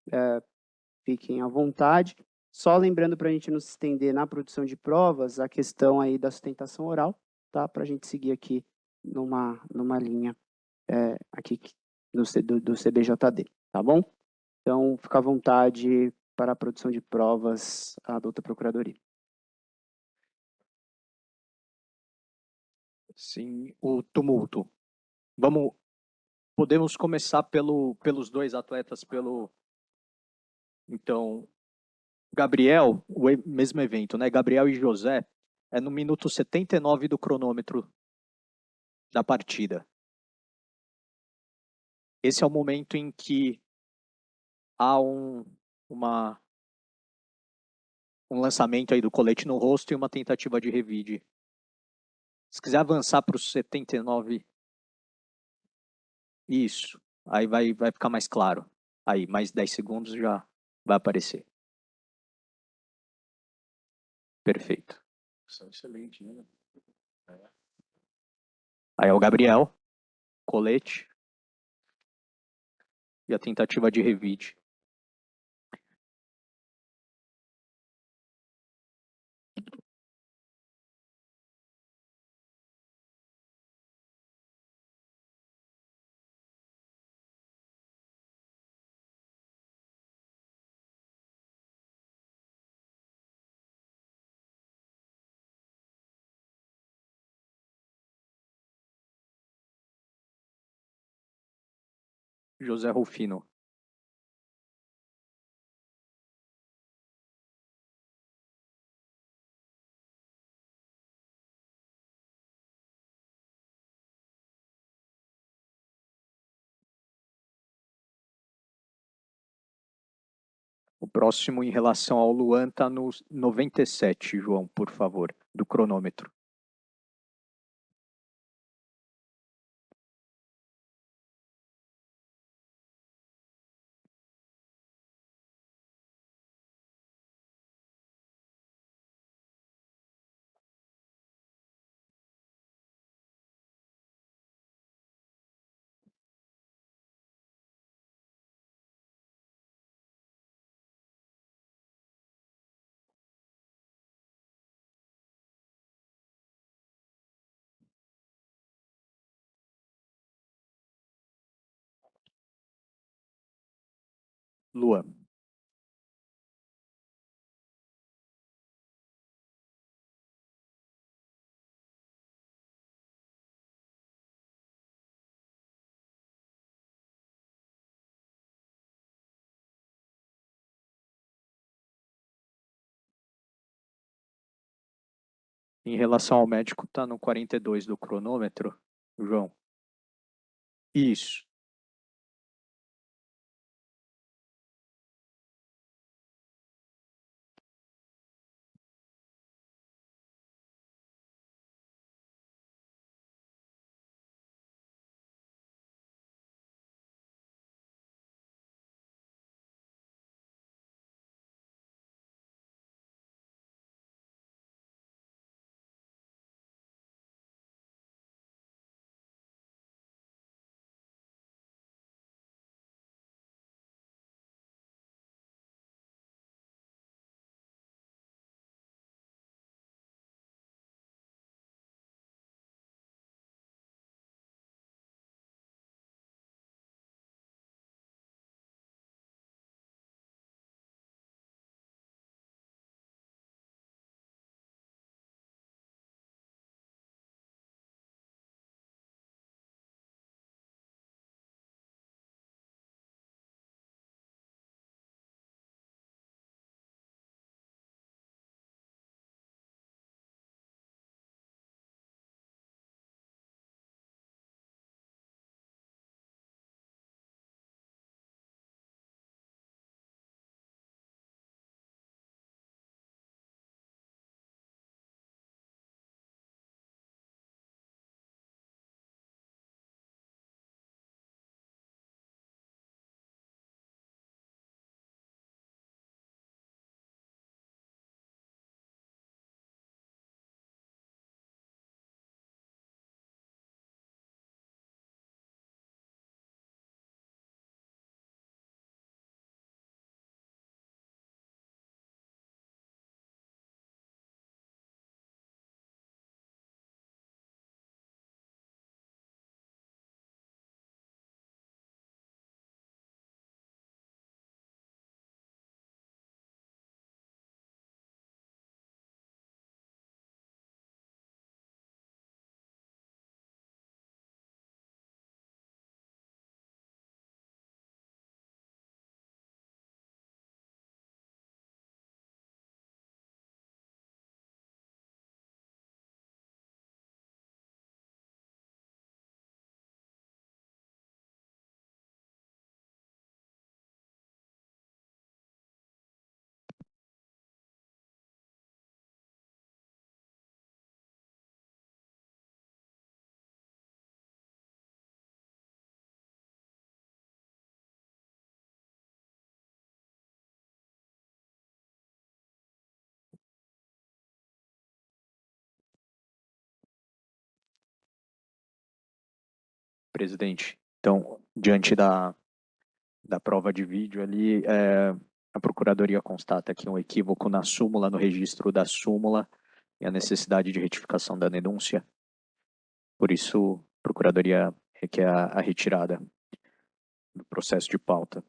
fiquem à vontade. Só lembrando para a gente não se estender na produção de provas, a questão aí da sustentação oral, tá? Para a gente seguir aqui numa linha aqui do CBJD, tá bom? Então, fica à vontade para a produção de provas, a doutora Procuradoria.
Sim, o tumulto. Podemos começar pelos dois atletas, então, Gabriel, mesmo evento, né? Gabriel e José, é no minuto 79 do cronômetro da partida. Esse é o momento em que há um lançamento aí do colete no rosto e uma tentativa de revide. Se quiser avançar para os 79, isso, aí vai ficar mais claro. Aí, mais 10 segundos já vai aparecer. Perfeito.
Excelente, né?
Aí é o Gabriel, colete e a tentativa de revide. José Rufino. O próximo em relação ao Luan está no 97, João, por favor, do cronômetro. Luan. Em relação ao médico, está no 42 do cronômetro, João. Isso. presidente. Então, diante da prova de vídeo ali, a Procuradoria constata aqui um equívoco na súmula, no registro da súmula, e a necessidade de retificação da denúncia. Por isso, a Procuradoria requer a retirada do processo de pauta.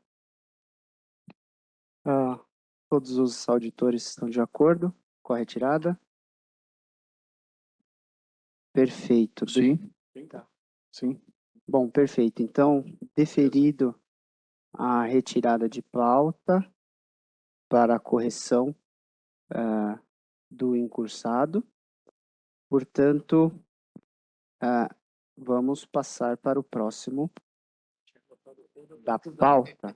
Todos os auditores estão de acordo com a retirada? Perfeito.
Sim.
Tá.
Sim.
Bom, perfeito. Então, deferido a retirada de pauta para a correção do incursado. Portanto, vamos passar para o próximo da pauta.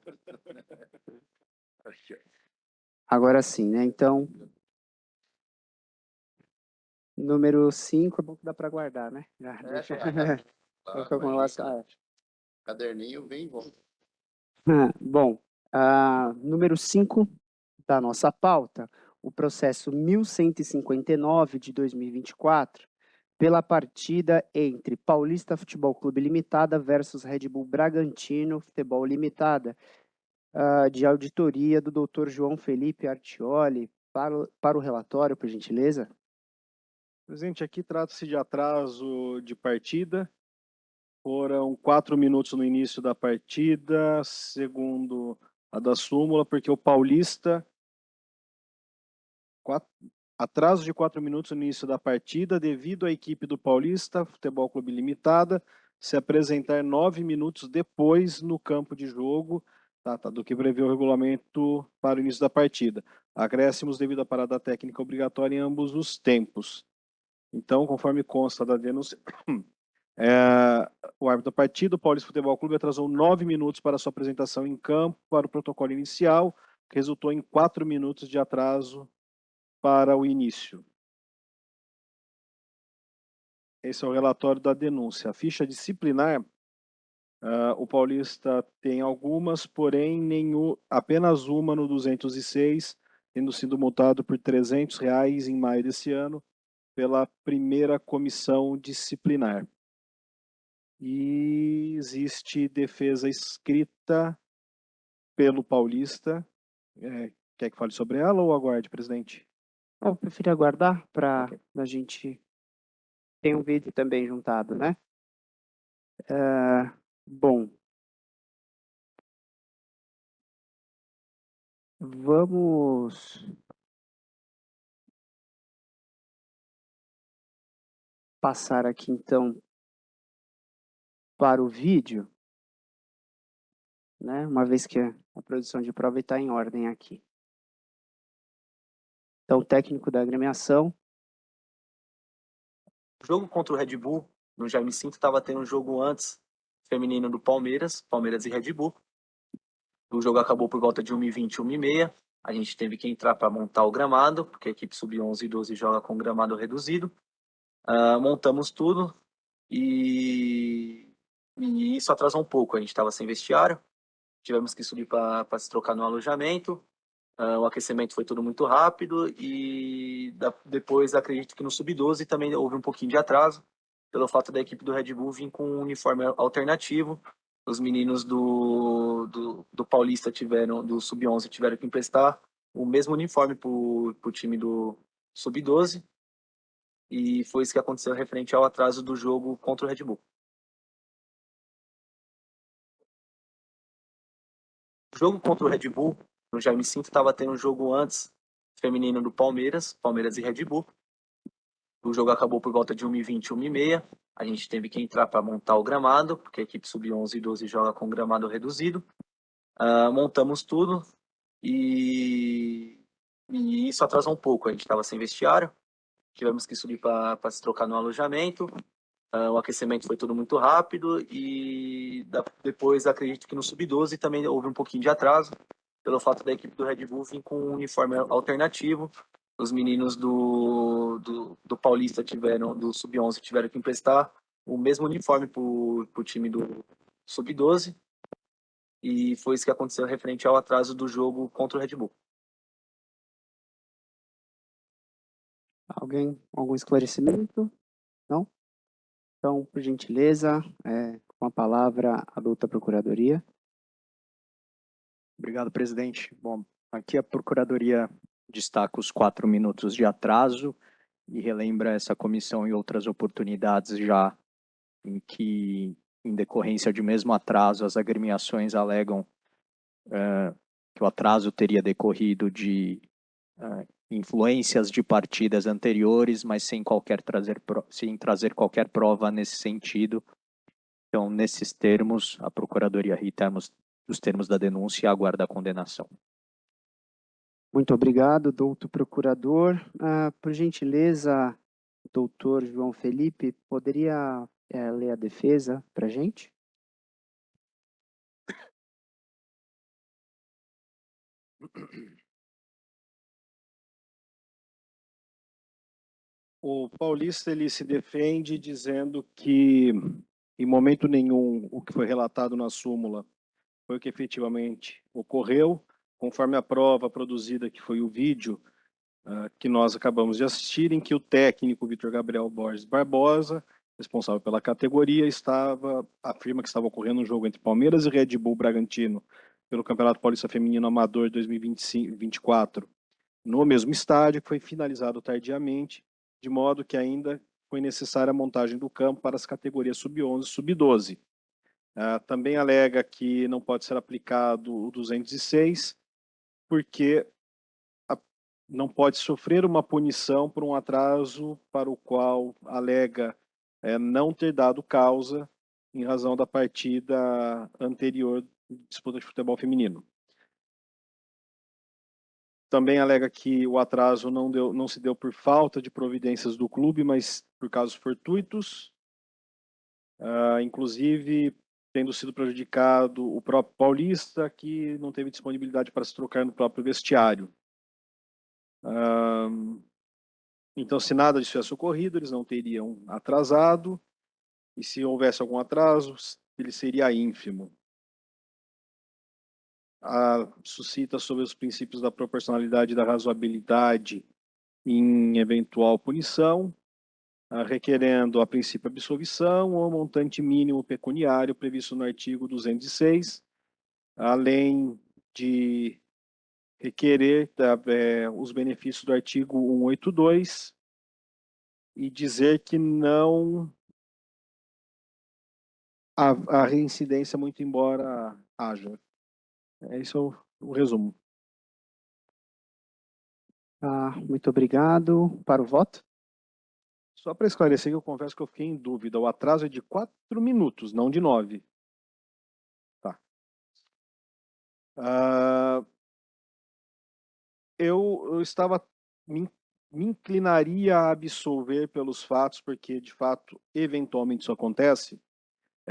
Agora sim, né? Então, número 5, é bom que dá para guardar, né? Já deixa.
Caderninho vem e volta.
Bom, número 5 da nossa pauta, o processo 1159 de 2024, pela partida entre Paulista Futebol Clube Limitada versus Red Bull Bragantino Futebol Limitada, de auditoria do Dr. João Felipe Artioli, para o relatório, por gentileza.
Presidente, aqui trata-se de atraso de partida. Foram 4 minutos no início da partida, segundo a da súmula, porque o Paulista... Atraso de 4 minutos no início da partida, devido à equipe do Paulista Futebol Clube Limitada se apresentar 9 minutos depois no campo de jogo, do que prevê o regulamento para o início da partida. Acréscimos devido à parada técnica obrigatória em ambos os tempos. Então, conforme consta da denúncia, o árbitro da partida, o Paulista Futebol Clube, atrasou 9 minutos para sua apresentação em campo para o protocolo inicial, que resultou em 4 minutos de atraso para o início. Esse é o relatório da denúncia. A ficha disciplinar, o Paulista tem algumas, porém apenas uma no 206, tendo sido multado por R$300 em maio desse ano pela primeira comissão disciplinar. E existe defesa escrita pelo Paulista. Quer que fale sobre ela ou aguarde, presidente?
Eu prefiro aguardar para a gente ter um vídeo também juntado, né? Bom, vamos passar aqui então para o vídeo, né? Uma vez que a produção de prova está em ordem aqui. Então, o técnico da agremiação.
O jogo contra o Red Bull, no Jaime Cinto, estava tendo um jogo antes, feminino do Palmeiras e Red Bull. O jogo acabou por volta de 1h20, 1h30. A gente teve que entrar para montar o gramado, porque a equipe sub-11 e 12 joga com gramado reduzido. Montamos tudo e isso atrasou um pouco. A gente estava sem vestiário, tivemos que subir para se trocar no alojamento. O aquecimento foi tudo muito rápido e depois acredito que no sub-12 também houve um pouquinho de atraso, pelo fato da equipe do Red Bull vir com um uniforme alternativo. Os meninos do Paulista do sub-11 tiveram que emprestar o mesmo uniforme para o time do sub-12 e foi isso que aconteceu referente ao atraso do jogo contra o Red Bull. O jogo contra o Red Bull, no Jaime Cinto, estava tendo um jogo antes, feminino do Palmeiras e Red Bull. O jogo acabou por volta de 1h20, 1h30. A gente teve que entrar para montar o gramado, porque a equipe sub-11 e 12 joga com gramado reduzido. Montamos tudo e isso atrasou um pouco. A gente estava sem vestiário, tivemos que subir para se trocar no alojamento. O aquecimento foi tudo muito rápido e depois acredito que no sub-12 também houve um pouquinho de atraso, pelo fato da equipe do Red Bull vir com um uniforme alternativo. Os meninos do Paulista do sub-11 tiveram que emprestar o mesmo uniforme para o time do sub-12 e foi isso que aconteceu referente ao atraso do jogo contra o Red Bull.
Algum esclarecimento? Não? Então, por gentileza, Com a palavra, a douta Procuradoria.
Obrigado, presidente. Bom, aqui a Procuradoria destaca os 4 minutos de atraso e relembra essa comissão em outras oportunidades já em que, em decorrência de mesmo atraso, as agremiações alegam que o atraso teria decorrido de influências de partidas anteriores, mas sem trazer qualquer prova nesse sentido. Então, nesses termos, a Procuradoria reitera os termos da denúncia e aguarda a condenação.
Muito obrigado, doutor procurador. Por gentileza, doutor João Felipe, poderia ler a defesa para a gente?
O Paulista ele se defende dizendo que, em momento nenhum, o que foi relatado na súmula foi o que efetivamente ocorreu, conforme a prova produzida, que foi o vídeo que nós acabamos de assistir, em que o técnico Vitor Gabriel Borges Barbosa, responsável pela categoria, afirma que estava ocorrendo um jogo entre Palmeiras e Red Bull Bragantino pelo Campeonato Paulista Feminino Amador 2024, no mesmo estádio, que foi finalizado tardiamente, de modo que ainda foi necessária a montagem do campo para as categorias sub-11 e sub-12. Também alega que não pode ser aplicado o 206, porque não pode sofrer uma punição por um atraso para o qual alega não ter dado causa em razão da partida anterior de disputa de futebol feminino. Também alega que o atraso não se deu por falta de providências do clube, mas por casos fortuitos, inclusive tendo sido prejudicado o próprio Paulista, que não teve disponibilidade para se trocar no próprio vestiário. Então, se nada disso tivesse ocorrido, eles não teriam atrasado, e se houvesse algum atraso, ele seria ínfimo. Suscita sobre os princípios da proporcionalidade e da razoabilidade em eventual punição, requerendo a princípio absolvição ou montante mínimo pecuniário previsto no artigo 206, além de requerer os benefícios do artigo 182 e dizer que não a reincidência, muito embora haja. Esse é o resumo.
Muito obrigado. Para o voto?
Só para esclarecer, que eu confesso que eu fiquei em dúvida. O atraso é de 4 minutos, não de 9. Tá. Eu estava me inclinaria a absolver pelos fatos, porque de fato, eventualmente isso acontece.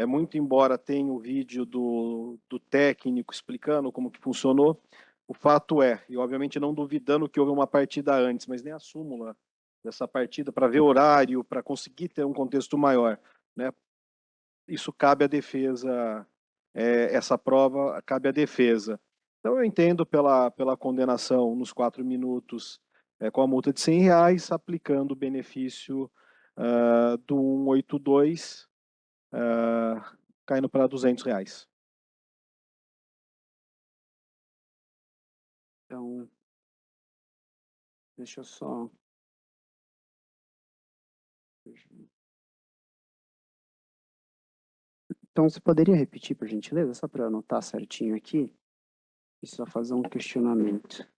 Muito embora tenha o vídeo do técnico explicando como que funcionou, o fato e obviamente não duvidando que houve uma partida antes, mas nem a súmula dessa partida para ver horário, para conseguir ter um contexto maior, né? Isso cabe à defesa, essa prova cabe à defesa. Então eu entendo pela condenação nos 4 minutos com a multa de R$100, aplicando o benefício do 182, caindo para R$200.
Então, deixa eu só... Então, você poderia repetir, por gentileza, só para eu anotar certinho aqui? E só fazer um questionamento.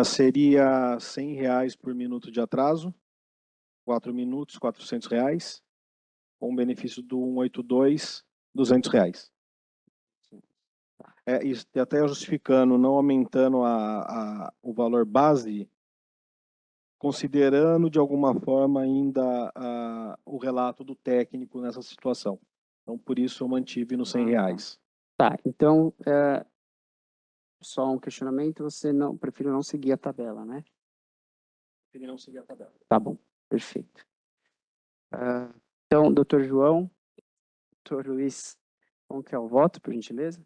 Seria R$100 por minuto de atraso, 4 minutos, R$400, com o benefício do 182, R$200. E até justificando, não aumentando o valor base, considerando de alguma forma ainda o relato do técnico nessa situação. Então, por isso eu mantive nos R$100.
Tá, então, só um questionamento, você prefere não seguir a tabela, né?
Preferi não seguir a tabela.
Tá bom, perfeito. Então, doutor João, doutor Luiz, como que é o voto, por gentileza?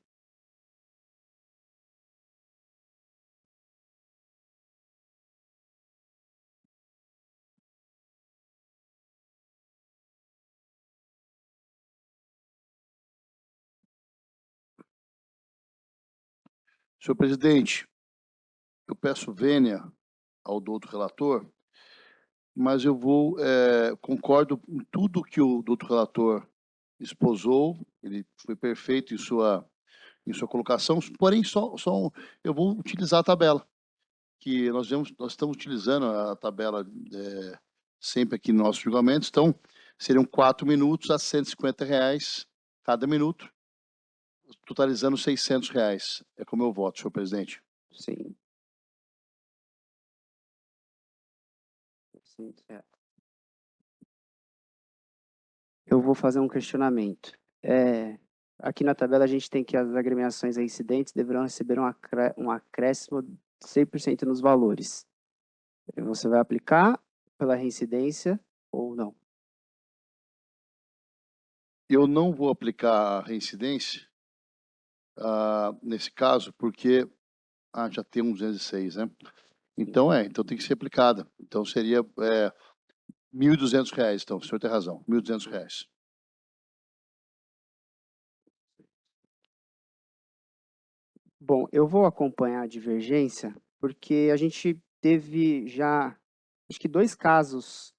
Senhor presidente, eu peço vênia ao doutor relator, mas eu concordo com tudo que o doutor relator esposou, ele foi perfeito em sua colocação, porém, eu vou utilizar a tabela, que nós estamos utilizando a tabela sempre aqui no nosso julgamento, então seriam 4 minutos a R$ 150 cada minuto, totalizando R$ 600. É como eu voto, senhor presidente.
Sim. Eu vou fazer um questionamento. Aqui na tabela a gente tem que as agremiações reincidentes deverão receber um acréscimo de 100% nos valores. Você vai aplicar pela reincidência ou não?
Eu não vou aplicar a reincidência nesse caso, porque já temos 206, né? Então tem que ser aplicada. Então seria R$ 1.200. Então, o senhor tem razão, R$ 1.200.
Bom, eu vou acompanhar a divergência, porque a gente teve já, acho que 2 casos,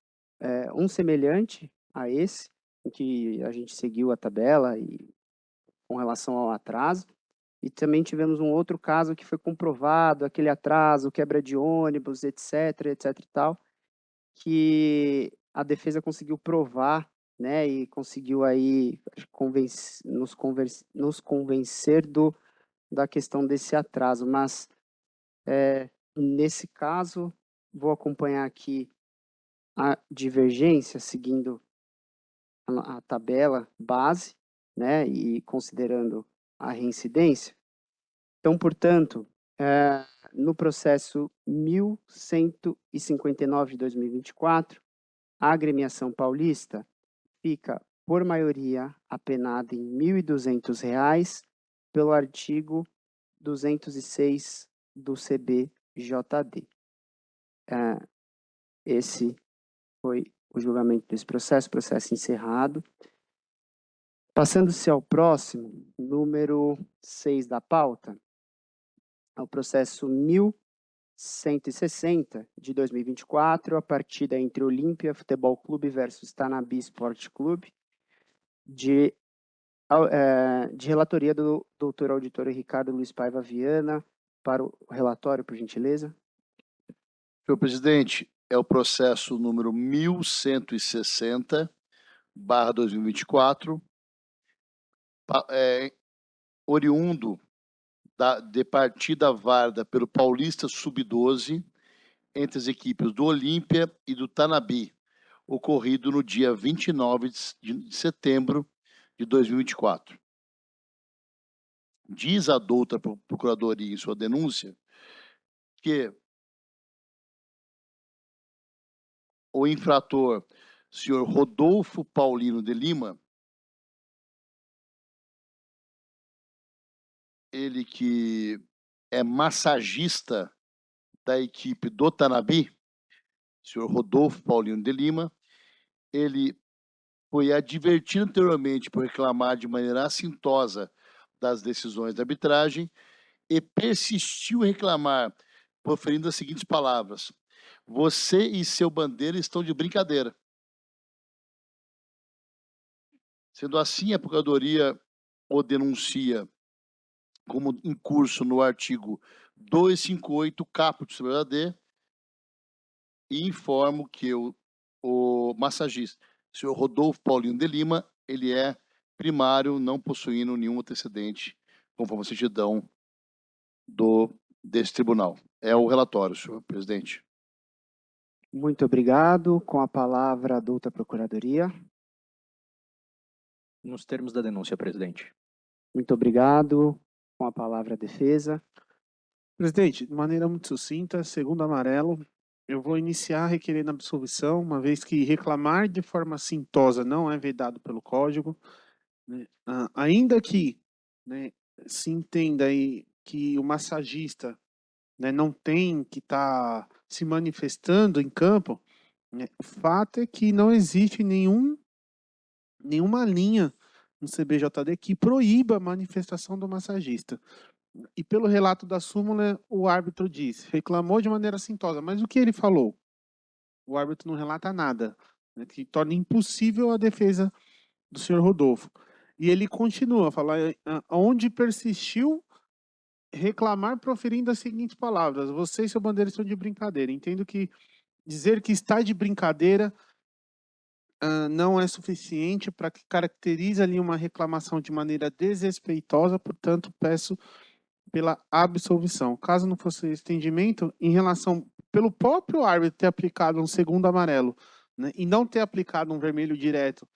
um semelhante a esse, em que a gente seguiu a tabela e com relação ao atraso, e também tivemos um outro caso que foi comprovado, aquele atraso, quebra de ônibus, etc, etc e tal, que a defesa conseguiu provar, né, e conseguiu aí nos convencer da questão desse atraso, mas nesse caso vou acompanhar aqui a divergência seguindo a tabela base, né, e considerando a reincidência. Então, portanto, no processo 1159 de 2024, a agremiação paulista fica, por maioria, apenada em R$ 1.200 pelo artigo 206 do CBJD. Esse foi o julgamento desse processo encerrado. Passando-se ao próximo, número 6 da pauta, ao processo 1160 de 2024, a partida entre Olímpia Futebol Clube versus Tanabi Sport Clube, de relatoria do doutor auditor Ricardo Luiz Paiva Viana, para o relatório, por gentileza.
Senhor presidente, é o processo número 1160/2024, oriundo de partida válida pelo Paulista Sub-12 entre as equipes do Olímpia e do Tanabi, ocorrido no dia 29 de setembro de 2024. Diz a douta Procuradoria em sua denúncia que o infrator, senhor Rodolfo Paulino de Lima, ele que é massagista da equipe do Tanabi, senhor Rodolfo Paulino de Lima, ele foi advertido anteriormente por reclamar de maneira assintosa das decisões da arbitragem e persistiu em reclamar, proferindo as seguintes palavras: você e seu bandeira estão de brincadeira. Sendo assim, a Procuradoria o denuncia como incurso no artigo 258, caput do CBJD, e informo que o massagista, senhor Rodolfo Paulino de Lima, ele é primário, não possuindo nenhum antecedente, conforme a certidão desse tribunal. É o relatório, senhor presidente.
Muito obrigado. Com a palavra, a douta Procuradoria.
Nos termos da denúncia, presidente.
Muito obrigado. Com a palavra, a defesa.
Presidente, de maneira muito sucinta, segundo amarelo, eu vou iniciar requerendo absolvição, uma vez que reclamar de forma assintosa não é vedado pelo Código, né? Ainda que, né, se entenda aí que o massagista, né, não tem que estar se manifestando em campo, né, o fato é que não existe nenhuma linha no CBJD que proíba a manifestação do massagista. E pelo relato da súmula, o árbitro disse, reclamou de maneira assintosa, mas o que ele falou? O árbitro não relata nada, né, que torna impossível a defesa do senhor Rodolfo. E ele continua a falar, onde persistiu reclamar proferindo as seguintes palavras: você e seu bandeira estão de brincadeira. Entendo que dizer que está de brincadeira não é suficiente para que caracterize ali uma reclamação de maneira desrespeitosa, portanto, peço pela absolvição. Caso não fosse esse entendimento, em relação, pelo próprio árbitro ter aplicado um segundo amarelo, né, e não ter aplicado um vermelho direto,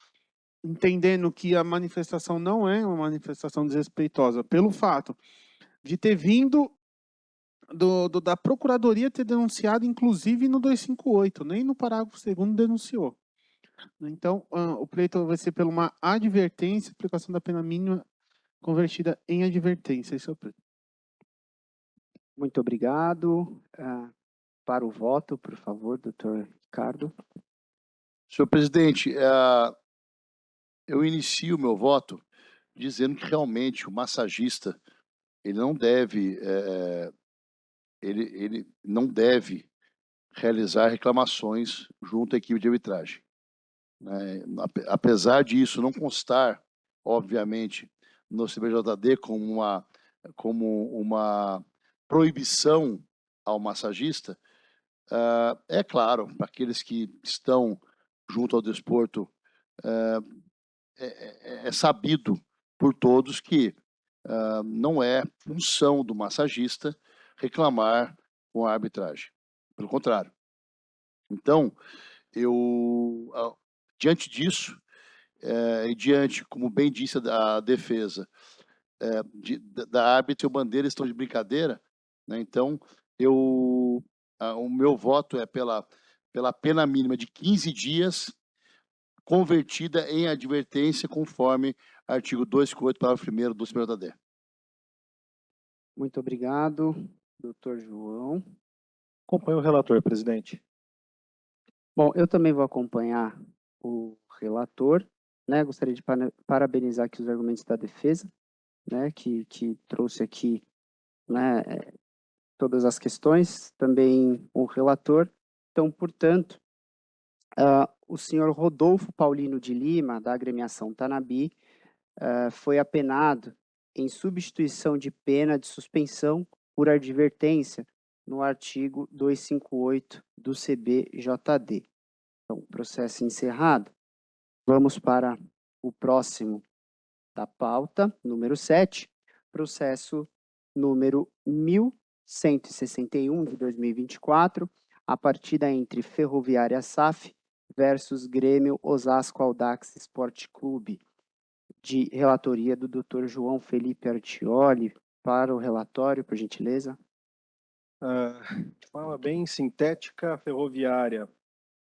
entendendo que a manifestação não é uma manifestação desrespeitosa, pelo fato de ter vindo da Procuradoria ter denunciado, inclusive no 258, nem no parágrafo 2º denunciou. Então, o pleito vai ser por uma advertência, aplicação da pena mínima convertida em advertência. Esse é o pleito.
Muito obrigado. Para o voto, por favor, doutor Ricardo.
Senhor presidente, eu inicio o meu voto dizendo que realmente o massagista ele não deve ele não deve realizar reclamações junto à equipe de arbitragem, né? Apesar disso não constar, obviamente, no CBJD como uma proibição ao massagista, é claro, para aqueles que estão junto ao desporto, é sabido por todos que não é função do massagista reclamar com a arbitragem. Pelo contrário. Então, diante disso, e diante, como bem disse a defesa, da árbitra e o bandeira estão de brincadeira, né? Então, o meu voto é pela pena mínima de 15 dias, convertida em advertência, conforme artigo 258, parágrafo 1º do CBJD.
Muito obrigado, doutor João.
Acompanho o relator, presidente.
Bom, eu também vou acompanhar o relator, né? Gostaria de parabenizar aqui os argumentos da defesa, né? Que trouxe aqui, né? Todas as questões, também o relator. Então, portanto, o senhor Rodolfo Paulino de Lima, da agremiação Tanabi, foi apenado em substituição de pena de suspensão por advertência no artigo 258 do CBJD. Então, processo encerrado. Vamos para o próximo da pauta, número 7, processo número 1161 de 2024, a partida entre Ferroviária SAF versus Grêmio Osasco Audax Esporte Clube, de relatoria do Dr. João Felipe Artioli. Para o relatório, por gentileza.
De forma bem sintética, a Ferroviária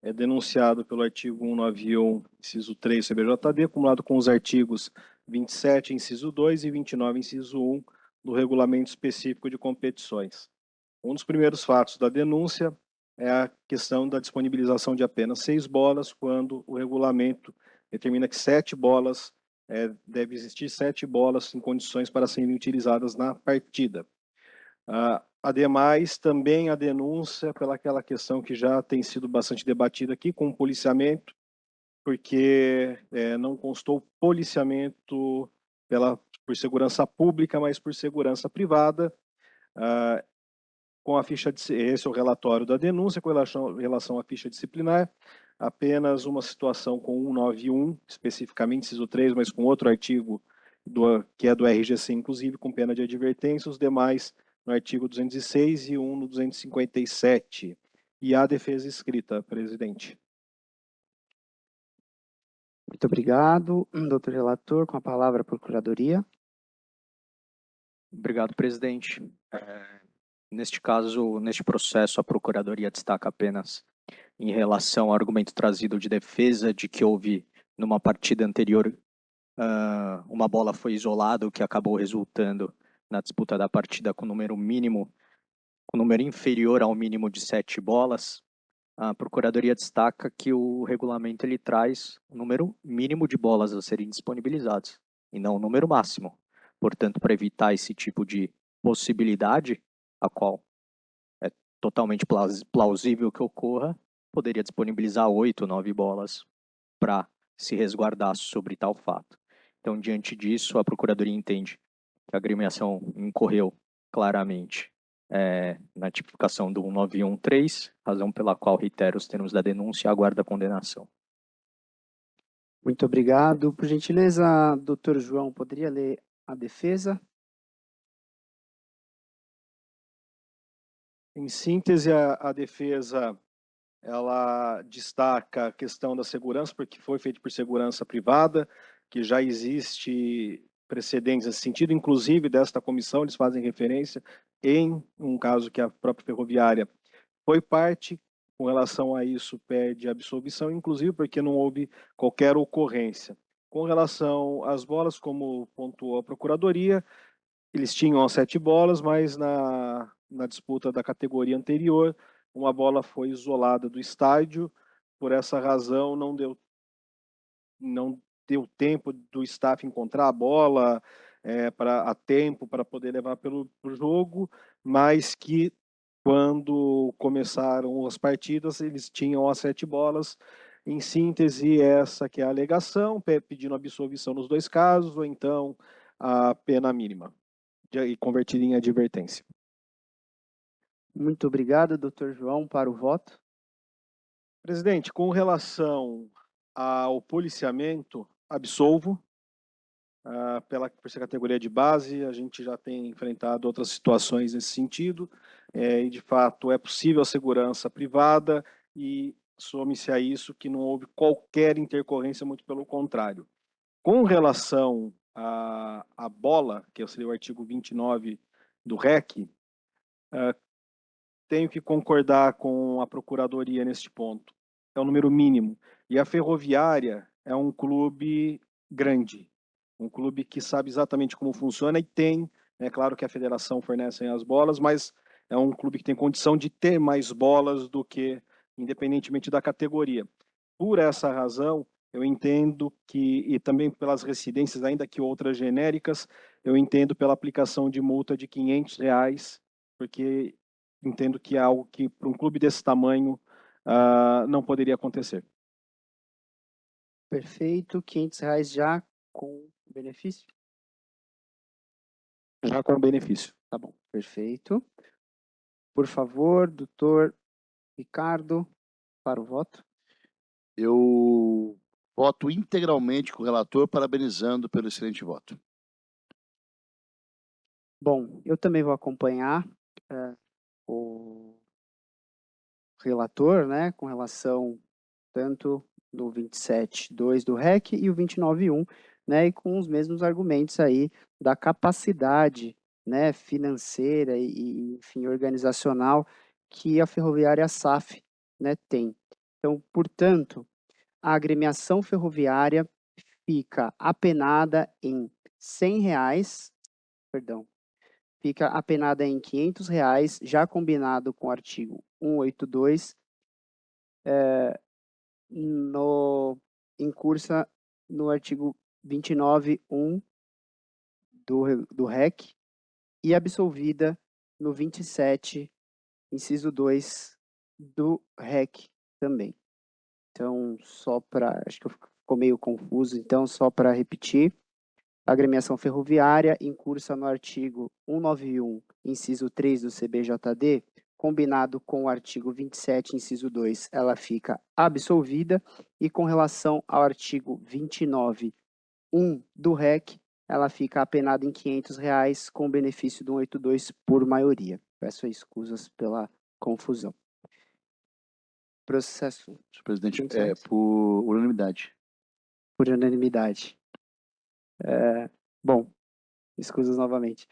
é denunciado pelo artigo 191, inciso 3 do CBJD, acumulado com os artigos 27, inciso 2 e 29, inciso 1 do Regulamento Específico de Competições. Um dos primeiros fatos da denúncia é a questão da disponibilização de apenas 6 bolas, quando o regulamento determina que 7 bolas, deve existir 7 bolas em condições para serem utilizadas na partida. Ademais, também a denúncia pelaquela questão que já tem sido bastante debatida aqui com o policiamento, porque não constou policiamento por segurança pública, mas por segurança privada. Com a ficha esse é o relatório da denúncia com relação à ficha disciplinar, apenas uma situação com 191, especificamente inciso 3, mas com outro artigo que é do RGC, inclusive, com pena de advertência, os demais no artigo 206 e um no 257. E a defesa escrita, presidente.
Muito obrigado, doutor relator. Com a palavra a Procuradoria.
Obrigado, presidente. Neste caso, neste processo, a Procuradoria destaca apenas em relação ao argumento trazido de defesa de que houve, numa partida anterior, uma bola foi isolada, o que acabou resultando na disputa da partida com número inferior ao mínimo de 7 bolas. A Procuradoria destaca que o regulamento ele traz o número mínimo de bolas a serem disponibilizadas, e não o número máximo. Portanto, para evitar esse tipo de possibilidade, a qual é totalmente plausível que ocorra, poderia disponibilizar 8, 9 bolas para se resguardar sobre tal fato. Então, diante disso, a Procuradoria entende que a agremiação incorreu claramente na tipificação do 1913, razão pela qual reitera os termos da denúncia e aguarda a condenação.
Muito obrigado. Por gentileza, doutor João, poderia ler a defesa?
Em síntese, a defesa ela destaca a questão da segurança, porque foi feito por segurança privada, que já existe precedentes nesse sentido, inclusive desta comissão, eles fazem referência em um caso que a própria Ferroviária foi parte, com relação a isso pede absolvição, inclusive porque não houve qualquer ocorrência. Com relação às bolas, como pontuou a Procuradoria, eles tinham as 7 bolas, mas na disputa da categoria anterior, uma bola foi isolada do estádio, por essa razão não deu tempo do staff encontrar a bola a tempo para poder levar pelo jogo, mas que quando começaram as partidas, eles tinham as 7 bolas. Em síntese, essa que é a alegação, pedindo absolvição nos 2 casos, ou então a pena mínima, e convertida em advertência.
Muito obrigado, doutor João, para o voto.
Presidente, com relação ao policiamento, absolvo. Por ser categoria de base, a gente já tem enfrentado outras situações nesse sentido, e de fato é possível a segurança privada, e some-se a isso que não houve qualquer intercorrência, muito pelo contrário. Com relação à bola, que seria o artigo 29 do REC, tenho que concordar com a Procuradoria neste ponto. É um número mínimo. E a Ferroviária é um clube grande, um clube que sabe exatamente como funciona e tem, é claro que a federação fornece as bolas, mas é um clube que tem condição de ter mais bolas do que, independentemente da categoria. Por essa razão, eu entendo que, e também pelas residências, ainda que outras genéricas, eu entendo pela aplicação de multa de R$500, porque entendo que é algo que, para um clube desse tamanho, não poderia acontecer.
Perfeito. R$500 já com benefício?
Já com benefício.
Tá bom, perfeito. Por favor, doutor Ricardo, para o voto.
Eu voto integralmente com o relator, parabenizando pelo excelente voto.
Bom, eu também vou acompanhar o relator, né, com relação tanto do 27.2 do REC e o 29.1, né, e com os mesmos argumentos aí da capacidade, né, financeira e enfim, organizacional que a Ferroviária SAF, né, tem. Então, portanto, a agremiação ferroviária fica apenada em R$100, perdão, fica apenada em R$500, já combinado com o artigo 182, incursa no artigo 29.1 do REC e absolvida no 27, inciso 2 do REC também. Então, acho que ficou meio confuso, então só para repetir, a agremiação ferroviária incursa no artigo 191, inciso 3 do CBJD, combinado com o artigo 27, inciso 2, ela fica absolvida, e com relação ao artigo 29.1 do REC, ela fica apenada em R$500, com benefício do 182 por maioria. Peço escusas pela confusão. Processo.
Senhor presidente, por unanimidade.
Por unanimidade. Bom, escusas novamente.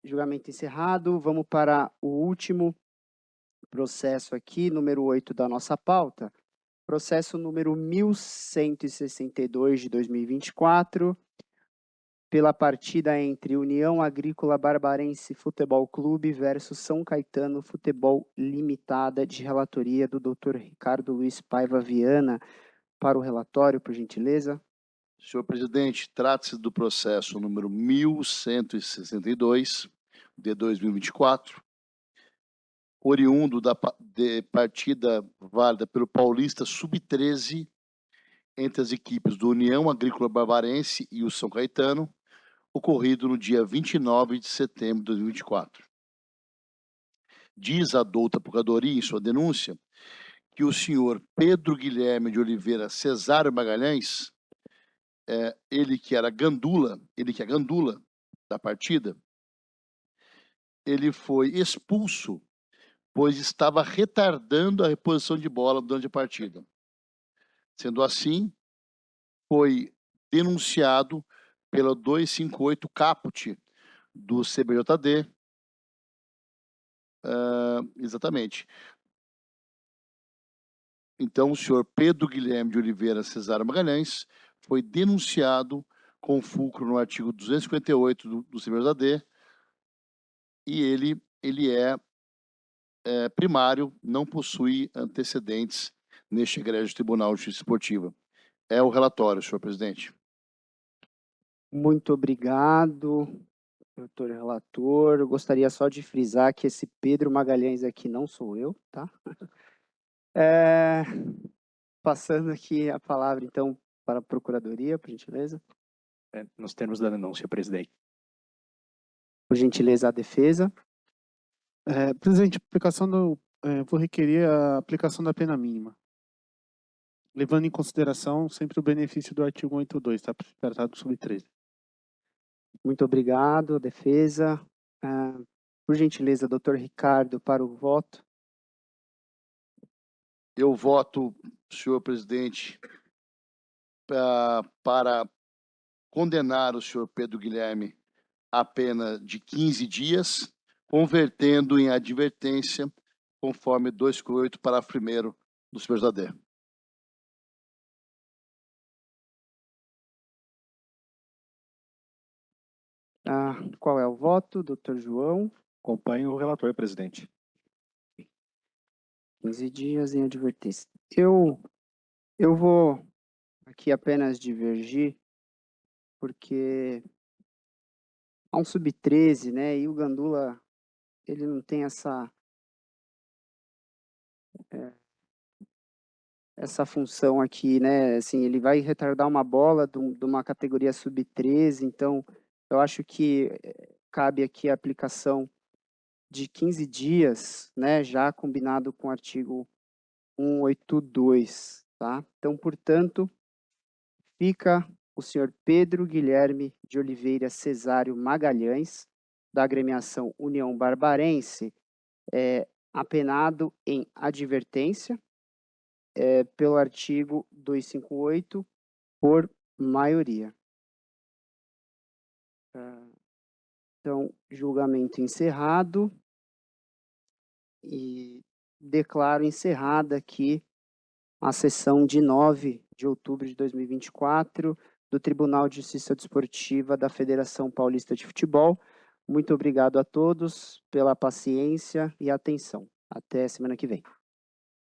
Julgamento encerrado. Vamos para o último processo aqui, número 8 da nossa pauta. Processo número 1162 de 2024, pela partida entre União Agrícola Barbarense Futebol Clube versus São Caetano Futebol Limitada, de relatoria do Dr. Ricardo Luiz Paiva Viana. Para o relatório, por gentileza.
Senhor presidente, trata-se do processo número 1162, de 2024, oriundo de partida válida pelo Paulista Sub-13 entre as equipes do União Agrícola Barbarense e o São Caetano, ocorrido no dia 29 de setembro de 2024. Diz a douta Procuradoria em sua denúncia que o senhor Pedro Guilherme de Oliveira Cesário Magalhães, ele que é gandula da partida, ele foi expulso, pois estava retardando a reposição de bola durante a partida. Sendo assim, foi denunciado pela 258 Caput do CBJD. Exatamente. Então, o senhor Pedro Guilherme de Oliveira Cesário Magalhães foi denunciado com fulcro no artigo 258 do CBJD, e ele é primário, não possui antecedentes neste egrégio Tribunal de Justiça Esportiva. É o relatório, senhor presidente.
Muito obrigado, doutor relator. Eu gostaria só de frisar que esse Pedro Magalhães aqui não sou eu, tá? Passando aqui a palavra, então, para a Procuradoria, por gentileza.
Nos termos da denúncia, presidente.
Por gentileza, a defesa.
Presidente, vou requerer a aplicação da pena mínima, levando em consideração sempre o benefício do artigo 182, tá? Tratado sobre 13.
Muito obrigado, defesa. Por gentileza, doutor Ricardo, para o voto.
Eu voto, senhor presidente, para condenar o senhor Pedro Guilherme a pena de 15 dias, convertendo em advertência, conforme 258, parágrafo 1º do CBJD.
Qual é o voto, doutor João?
Acompanho o relator, presidente.
15 dias em advertência. Eu vou aqui apenas divergir, porque há um sub-13, né, e o Gandula, ele não tem essa função aqui, né, assim, ele vai retardar uma bola de uma categoria sub-13, então eu acho que cabe aqui a aplicação de 15 dias, né, já combinado com o artigo 182, tá? Então, portanto, fica o senhor Pedro Guilherme de Oliveira Cesário Magalhães, da agremiação União Barbarense, apenado em advertência pelo artigo 258, por maioria. Então, julgamento encerrado e declaro encerrada aqui a sessão de 9 de outubro de 2024 do Tribunal de Justiça Desportiva da Federação Paulista de Futebol. Muito obrigado a todos pela paciência e atenção. Até semana que vem.